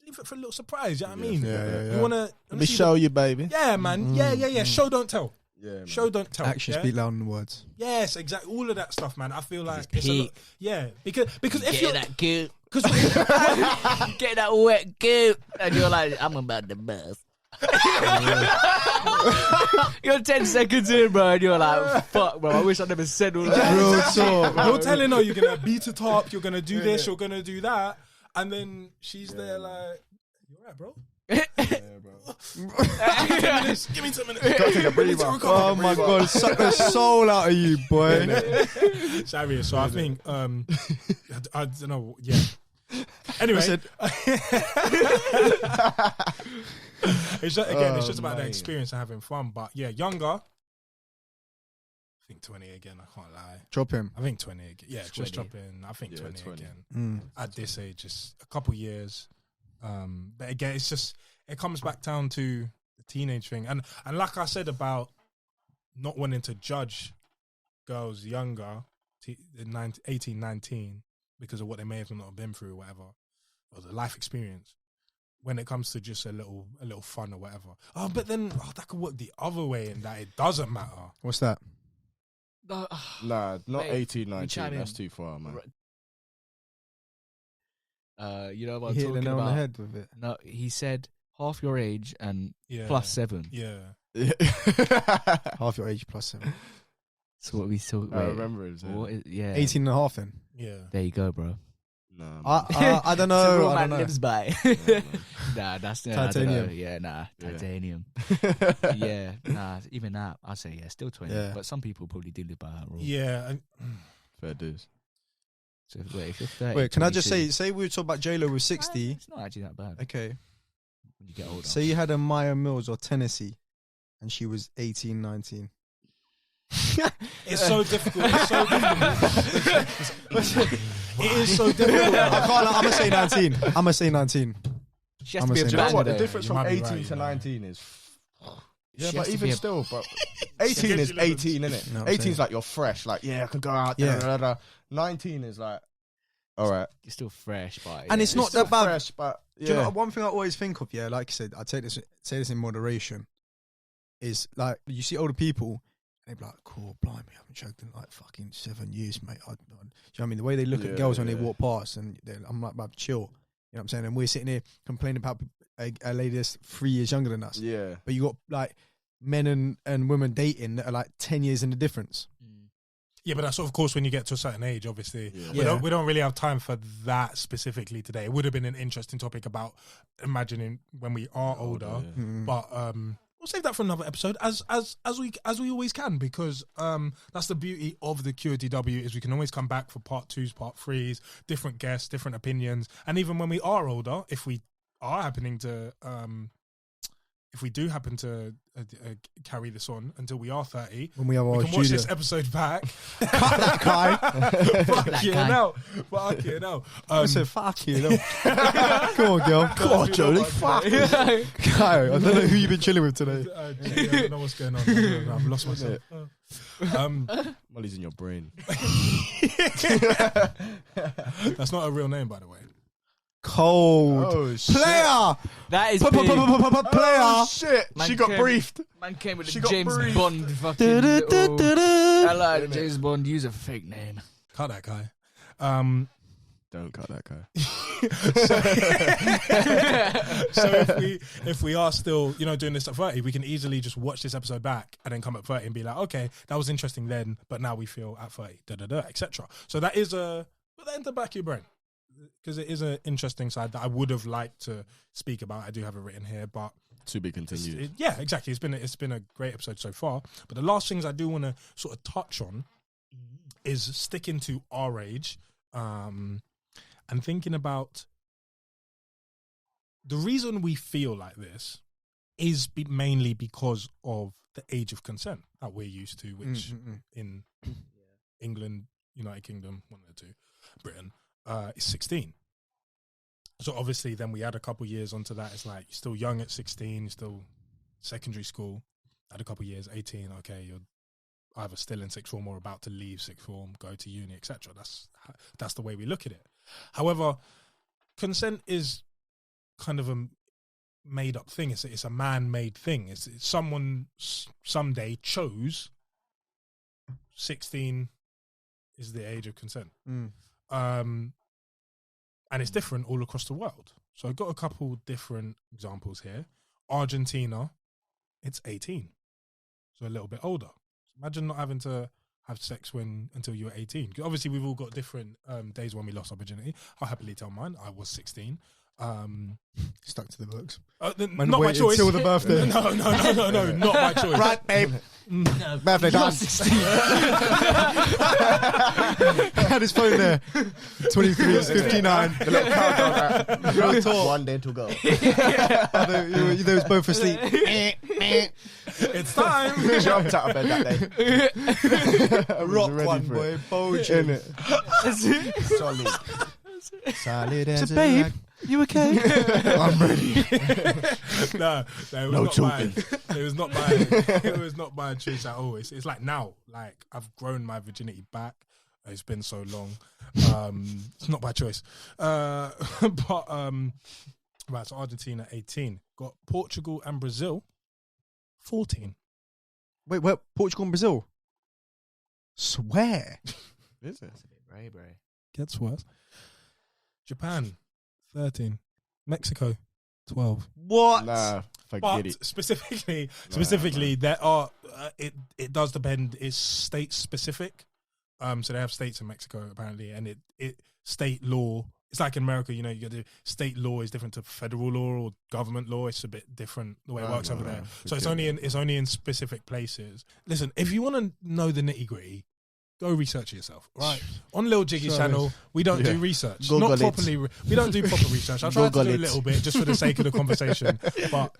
leave it for a little surprise. You know what I mean? Yeah. You wanna Let me show you, baby. Yeah, man. Yeah. Show, don't tell. Yeah, man. Show, don't tell. Actions yeah? speak louder than words. Yes, exactly. All of that stuff, man. I feel like It's it's a lot, peak. yeah, because if you're that goop. because Get that wet goop. And you're like, I'm about to bust. You're 10 seconds in, bro, and you're like, fuck, bro, I wish I never said all that. Real talk. You're telling her you're gonna beat it up, you're gonna do this, you're gonna do that, and then she's there like, "You alright, bro? Yeah, bro. Give me 10 minutes. Gotta take a breather. Oh my god, suck the soul out of you, boy. Sorry, so I think I don't know. Yeah. Anyway, it's just, again, it's just about the experience and having fun. But yeah, younger. I think 20 again. I can't lie. Drop him. I think 20 again. Yeah, 20. just drop in. I think 20 20. again. At this age, just a couple years. But again, it's just it comes back down to the teenage thing, and like I said about not wanting to judge girls younger, 18, 19, because of what they may have not been through, or whatever, or the life experience. When it comes to just a little fun or whatever. Oh, but then that could work the other way in that it doesn't matter. What's that? Nah, not Mate, 18, we 19. chime That's in. too far, man. You know what I'm Hit the talking nail on the about? head with it. No, he said half your age and Yeah. plus 7. Yeah. Half your age plus 7. So what we saw. I remember it. Yeah. 18 and a half then. Yeah. There you go, bro. Nah, I don't know. I don't know. lives by. Nah, that's Titanium. Yeah, nah, Yeah. titanium. Yeah, nah, even that, I'd say, yeah, still 20. Yeah. But some people probably do live by that rule. Yeah. fair dues. So wait, if you're 30, Wait, can I just 22, say we were talking about J-Lo with 60. It's not actually that bad Okay. when you get older. Say you had a Maya Mills or Tennessee and she was 18, 19. It's so difficult. It's so difficult. It is so difficult. I'm going to say 19. I'm going to say 19. She has to I'm be a a Do you know banger, what? The though. difference You from might be 18 right, to you know. 19 is. Yeah, She but has to even be a- still, but 18 is 18, isn't it? No, I'm 18 saying. is like you're fresh, like yeah, I can go out. Yeah. Da, da, da, da. 19 is like, all right, You're still fresh, but And it's not still that bad. fresh, but Do you yeah, know one thing I always think of? Yeah, like you said, I say this in moderation. Is like you see older people, they be like, "Cool, blimey, I haven't chugged in like fucking 7 years, mate." Do you know what I mean? The way they look Yeah, at girls when they yeah. walk past, and I'm like, "Bruv, chill." You know what I'm saying? And we're sitting here complaining about a lady that's 3 years younger than us. yeah. But you got like men and women dating that are like 10 years in the difference. Yeah, but that's of course when you get to a certain age, obviously. Yeah. We don't really have time for that specifically today. It would have been an interesting topic about imagining when we are older. yeah. But we'll save that for another episode as we always can, because that's the beauty of the QOTW is we can always come back for part 2s, part 3s, different guests, different opinions. And even when we are older, if we are happening to if we do happen to carry this on until we are 30, When we have we our can watch studio. this episode back. Cut that, Kai. Fuck you now. Fuck you now. I said, "Fuck you." No. Come on, girl. Come on, Jodie. Fuck. Kai, I don't know who you've been chilling with today. I don't know what's going on. No, I've lost myself. Molly's in your brain. That's not a real name, by the way. Cold. Oh shit! Player. That is big. Player. Oh shit! Man She got came- briefed. Man came with She a got James briefed. Bond fucking little... I like Innit? James Bond, use a fake name. Cut that guy. Don't cut that guy. So if we are still, doing this at 30, we can easily just watch this episode back and then come at 30 and be like, okay, that was interesting then, but now we feel at 30, etc. So that is put that in the back of your brain, because it is an interesting side that I would have liked to speak about. I do have it written here, but To be continued. yeah, exactly. It's been a great episode so far. But the last things I do want to sort of touch on is sticking to our age, and thinking about the reason we feel like this is mainly because of the age of consent that we're used to, which in England, United Kingdom, one of the two, Britain, is 16. So obviously then we add a couple years onto that. It's like you're still young at 16, you're still secondary school. Add a couple years, 18, okay, you're either still in sixth form or about to leave sixth form, go to uni, etc. That's the way we look at it. However, consent is kind of a made up thing. It's a man-made thing. It's someone someday chose 16 is the age of consent. And it's different all across the world. So I've got a couple different examples here Argentina, it's 18. So a little bit older. Imagine not having to have sex until you were 18. 'Cause obviously, we've all got different days when we lost our virginity. I'll happily tell mine. I was 16. Stuck to the books. Not my choice. Until the birthday. No, not my choice. Right, babe. Birthday done. Had his phone there. 23:59. The little countdown. One day to go. They was both asleep. It's time. Jumped out of bed that day. Rock one, boy. Bulging. Solid. Solid as So, babe, you okay? I'm ready. No, it was not mine. It was not mine. It was not my choice at all. It's like now, like I've grown my virginity back. It's been so long. It's not by choice. Right, so Argentina 18, got Portugal and Brazil 14. Wait, what? Portugal and Brazil? Swear. Is it? Bray. Gets worse. Japan 13, Mexico 12. What? Nah, forget But it. specifically, there are it does depend. It's state specific. So they have states in Mexico apparently, and it state law. It's like in America, you know, you got the state law is different to federal law or government law. It's a bit different the way it works over there. So it's only in specific places. Listen, if you want to know the nitty gritty, go research it yourself, right? On Lil Jiggy's channel, we don't do research. Google Not it. properly. We don't do proper research. I try to Google do a it. little bit just for the sake of the conversation. But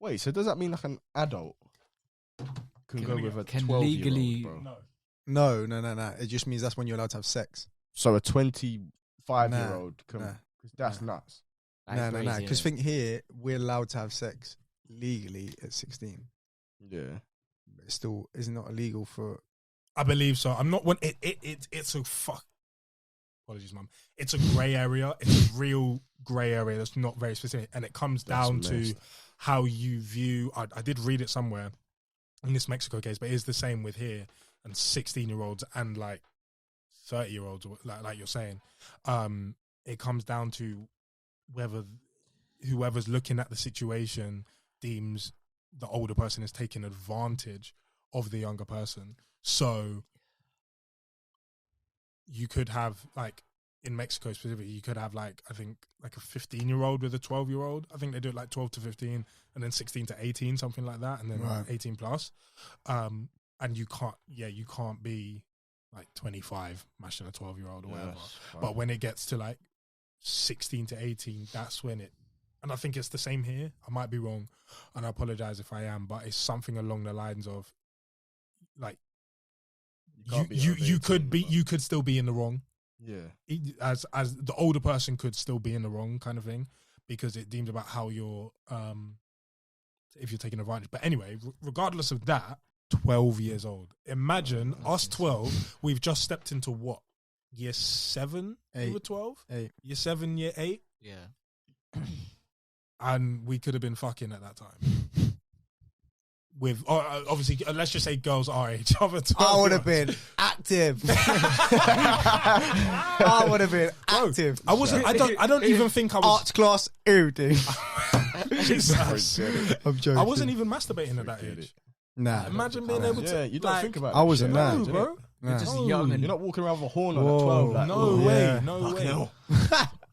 Wait, so does that mean like an adult can go with a can 12-year-old, legally- bro? No. It just means that's when you're allowed to have sex. So a 25-year-old can... Nah. That's nuts. No. Crazy, Because innit? think here, we're allowed to have sex legally at 16. Yeah. But it still is not illegal for... I believe so. I'm not one. It's a fuck. Apologies, mum. It's a grey area. It's a real grey area that's not very specific, and it comes down to how you view. I did read it somewhere in this Mexico case, but it's the same with here and 16-year-olds and like 30-year-olds, like you're saying. It comes down to whether whoever's looking at the situation deems the older person is taking advantage of the younger person. So you could have, like, in Mexico specifically, you could have, like, I think, like a 15-year-old with a 12-year-old. I think they do it like 12 to 15 and then 16 to 18, something like that, and then 18 plus. And you can't be like 25 mashing a 12-year-old or whatever. But when it gets to like 16 to 18, that's when it, and I think it's the same here. I might be wrong, and I apologize if I am, but it's something along the lines of, like, you could still be in the wrong. Yeah. As the older person could still be in the wrong kind of thing, because it deems about how you're if you're taking advantage. But anyway, regardless of that, 12 years old. Imagine us 12. We've just stepped into what? Year 7? We were 12? 8. Year 7, year 8? Yeah. And we could have been fucking at that time. With obviously, let's just say girls our age. I would have been active. I would have been active. I wasn't. I don't even think I was. Art class, everything. Jesus. I'm joking. I wasn't even masturbating at that age. Nah. Imagine being able to. Yeah, you don't think about it. I wasn't that, that, bro. Nah. Just young and You're not walking around with a horn on Whoa. at 12. Like, No oh, way. yeah. No fucking way. hell.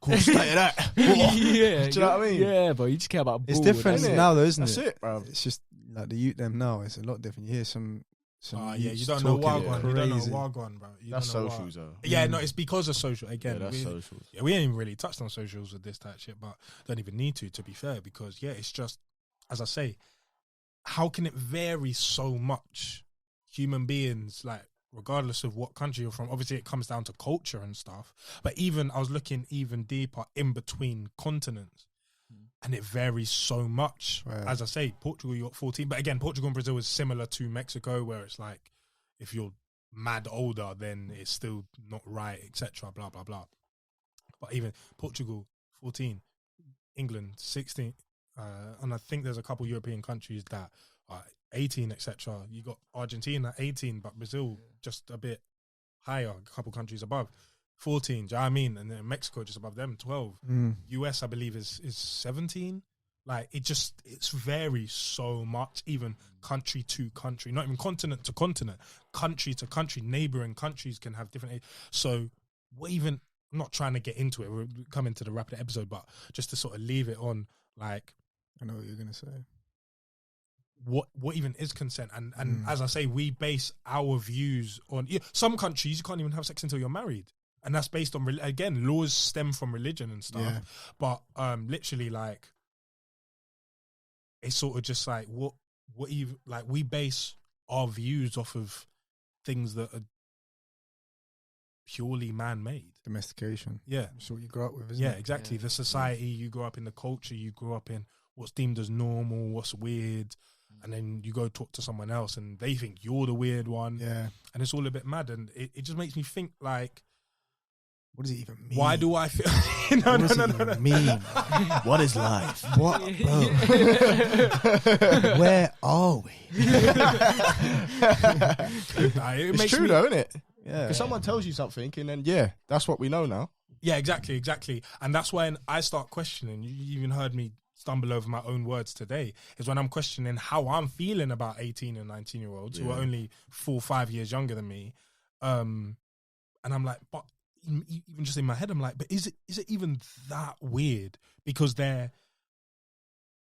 Cool state of that. yeah, Do you know what I mean? Yeah, but you just care about. It's ball, different isn't it? now, though, isn't That's it? it, bro. It's just like the youth them now. It's a lot different. You hear some Yeah, youths you don't know talking Wagwan. You don't know crazy. Wagwan, bro. You That's don't know socials, though. Yeah, no, it's because of social. Again, Yeah, that's socials. Yeah, we ain't even really touched on socials with this type of shit, but don't even need to be fair, because yeah, it's just, as I say, how can it vary so much? Human beings, like, regardless of what country you're from, obviously it comes down to culture and stuff. But even I was looking even deeper in between continents, and it varies so much. Right. As I say, Portugal, you got 14, but again, Portugal and Brazil is similar to Mexico, where it's like, if you're mad older, then it's still not right, etc. Blah blah blah. But even Portugal 14, England 16, and I think there's a couple European countries that are 18, etc. You got Argentina 18, but Brazil just a bit higher, a couple countries above. 14. Do you know what I mean? And then Mexico just above them, 12. US, I believe, is 17. Like, it varies so much, even country to country, not even continent to continent, country to country. Neighboring countries can have different age. So I'm not trying to get into it. We're coming to the wrap of the episode, but just to sort of leave it on, like, I know what you're gonna say. What even is consent? And as I say, we base our views on some countries you can't even have sex until you're married, and that's based on again, laws stem from religion and stuff. Yeah. But literally, like, it's sort of just like what even, like, we base our views off of things that are purely man-made. Domestication. Yeah, that's what you grow up with, isn't yeah, it? exactly. The society you grow up in, the culture you grow up in, what's deemed as normal, what's weird, and then you go talk to someone else and they think you're the weird one. Yeah. And it's all a bit mad, and it just makes me think, like, what does it even mean? why do I feel what does it even mean? What is life? What, bro? Where are we? It's true though, isn't it? Yeah. Because someone tells you something and then, that's what we know now. Yeah, exactly. And that's when I start questioning. You even heard me stumble over my own words today, is when I'm questioning how I'm feeling about 18 and 19-year-olds who are only 4 or 5 years younger than me. And I'm like, but even just in my head, I'm like, but is it even that weird? Because they're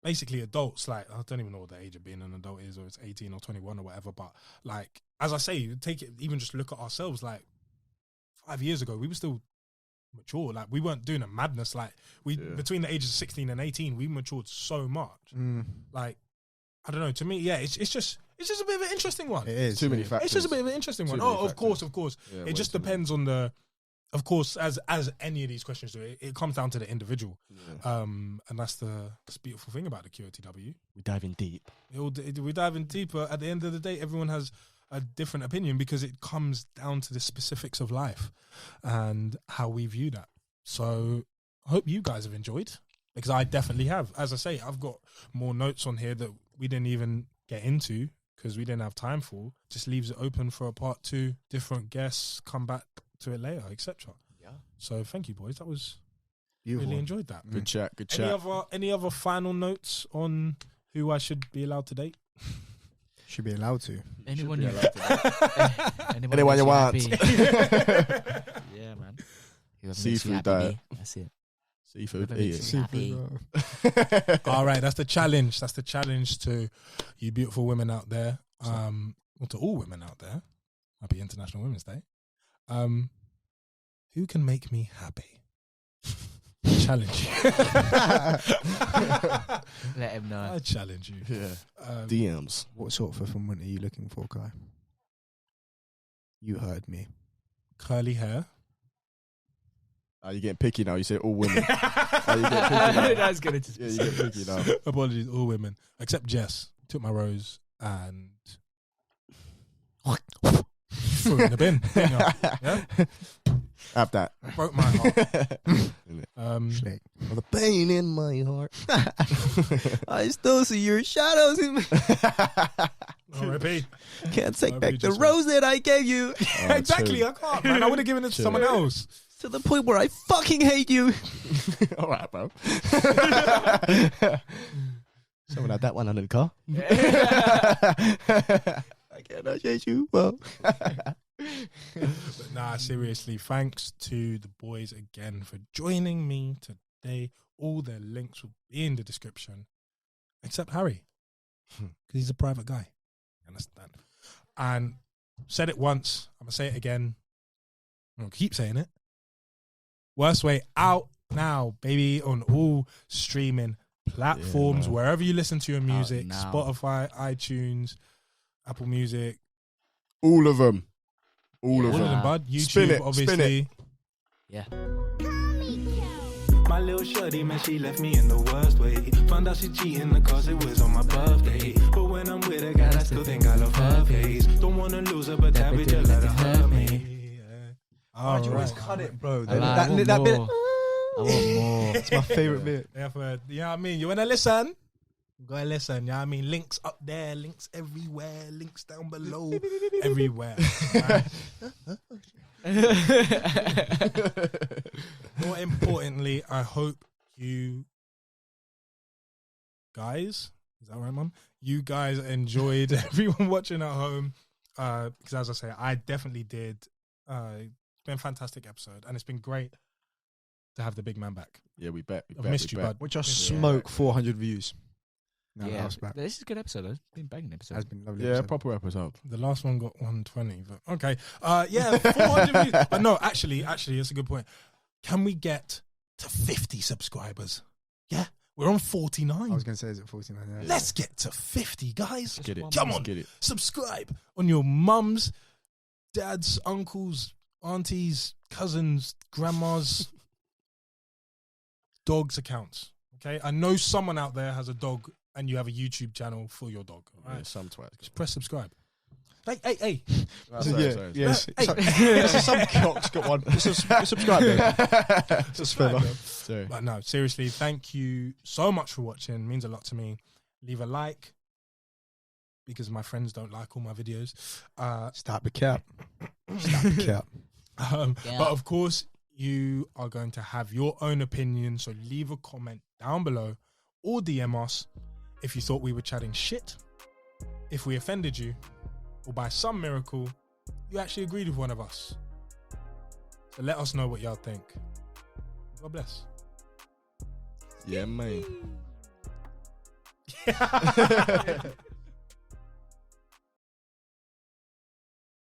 basically adults. Like, I don't even know what the age of being an adult is, or it's 18 or 21 or whatever. But, like, as I say, take it, even just look at ourselves. Like, 5 years ago, we were still mature. Like, we weren't doing a madness. Like, between the ages of 16 and 18, we matured so much. Like, I don't know. To me, it's just a bit of an interesting one. It is too many factors. It's just a bit of an interesting one. Of course. Yeah, it just depends on the. Of course, as any of these questions do, it comes down to the individual. Yeah. And that's the beautiful thing about the QOTW. We dive in deep. We dive in deeper. At the end of the day, everyone has a different opinion because it comes down to the specifics of life and how we view that. So I hope you guys have enjoyed, because I definitely have. As I say, I've got more notes on here that we didn't even get into because we didn't have time for. Just leaves it open for a part 2, different guests, come back to it later, etc. Yeah. So thank you, boys. That was beautiful. Really enjoyed that. Good chat. Any other final notes on who I should be allowed to date? Should be allowed to. Anyone you Anyone you want. Yeah, man. Seafood diet. That's it. Seafood Seafood. All right, that's the challenge. That's the challenge to you beautiful women out there. Well, to all women out there. Happy International Women's Day. Who can make me happy? Challenge you. Let him know. I challenge you. Yeah. DMs. What sort of fulfillment are you looking for, Kai? You heard me. Curly hair. Are you getting picky now? You say all women. Are you getting picky now? That's good. Yeah, you get picky now. Apologies, all women. Except Jess. Took my rose and threw it in the bin. Yeah? Have that. Broke my heart. For the pain in my heart. I still see your shadows in me. R.I.P. Can't take back the rose that I gave you. Exactly, I can't, man. I would have given it to someone else. To the point where I fucking hate you. All right, bro. Someone had that one under the car. I cannot hate you. Well. But nah, seriously, thanks to the boys again for joining me today. All their links will be in the description, except Harry, because he's a private guy. Understand? And said it once, I'm gonna say it again. I'm gonna keep saying it. Worst Way out now, baby, on all streaming platforms, wherever you listen to your music, Spotify, iTunes, Apple Music, all of them. All of them, them, bud. YouTube, obviously. Yeah. My little shorty, man, she left me in the worst way. Found out she cheating because it was on my birthday. But when I'm with her, God, I still think I love her face. Don't wanna lose her, but that bitch just let her hurt me. Why'd you always cut it, bro? That bit. I want more. It's my favourite bit. You know what I mean? You wanna listen? Go and listen, you know what I mean? Links up there, links everywhere, links down below, everywhere. More importantly, I hope you guys, is that right, Mum? You guys enjoyed everyone watching at home. Because as I say, I definitely did. It's been a fantastic episode, and it's been great to have the big man back. Yeah, we bet. I've missed you, bud. We just smoke 400 views. No, Yeah, this is a good episode. It's been a banging episode. Has been lovely. Yeah, episode. proper episode. The last one got 120, but okay. Yeah, 400 views. But no, actually, it's a good point. Can we get to 50 subscribers? Yeah, we're on 49. I was going to say, is it 49? Yeah. Let's get to 50, guys. Get it. Come on, Get it. subscribe on your mums, dads, uncles, aunties, cousins, grandmas, dogs' accounts. Okay, I know someone out there has a dog, and you have a YouTube channel for your dog. All right, Yeah, some twat. just press subscribe. Hey. Sorry. Yes. Hey. Some cock's got one. Subscribe. Subscribe, bro. Sorry. But no, seriously, thank you so much for watching. It means a lot to me. Leave a like, because my friends don't like all my videos. Stop the cap. Stop the cap. But of course, you are going to have your own opinion. So leave a comment down below or DM us if you thought we were chatting shit, if we offended you, or by some miracle, you actually agreed with one of us. So let us know what y'all think. God bless. Yeah, man.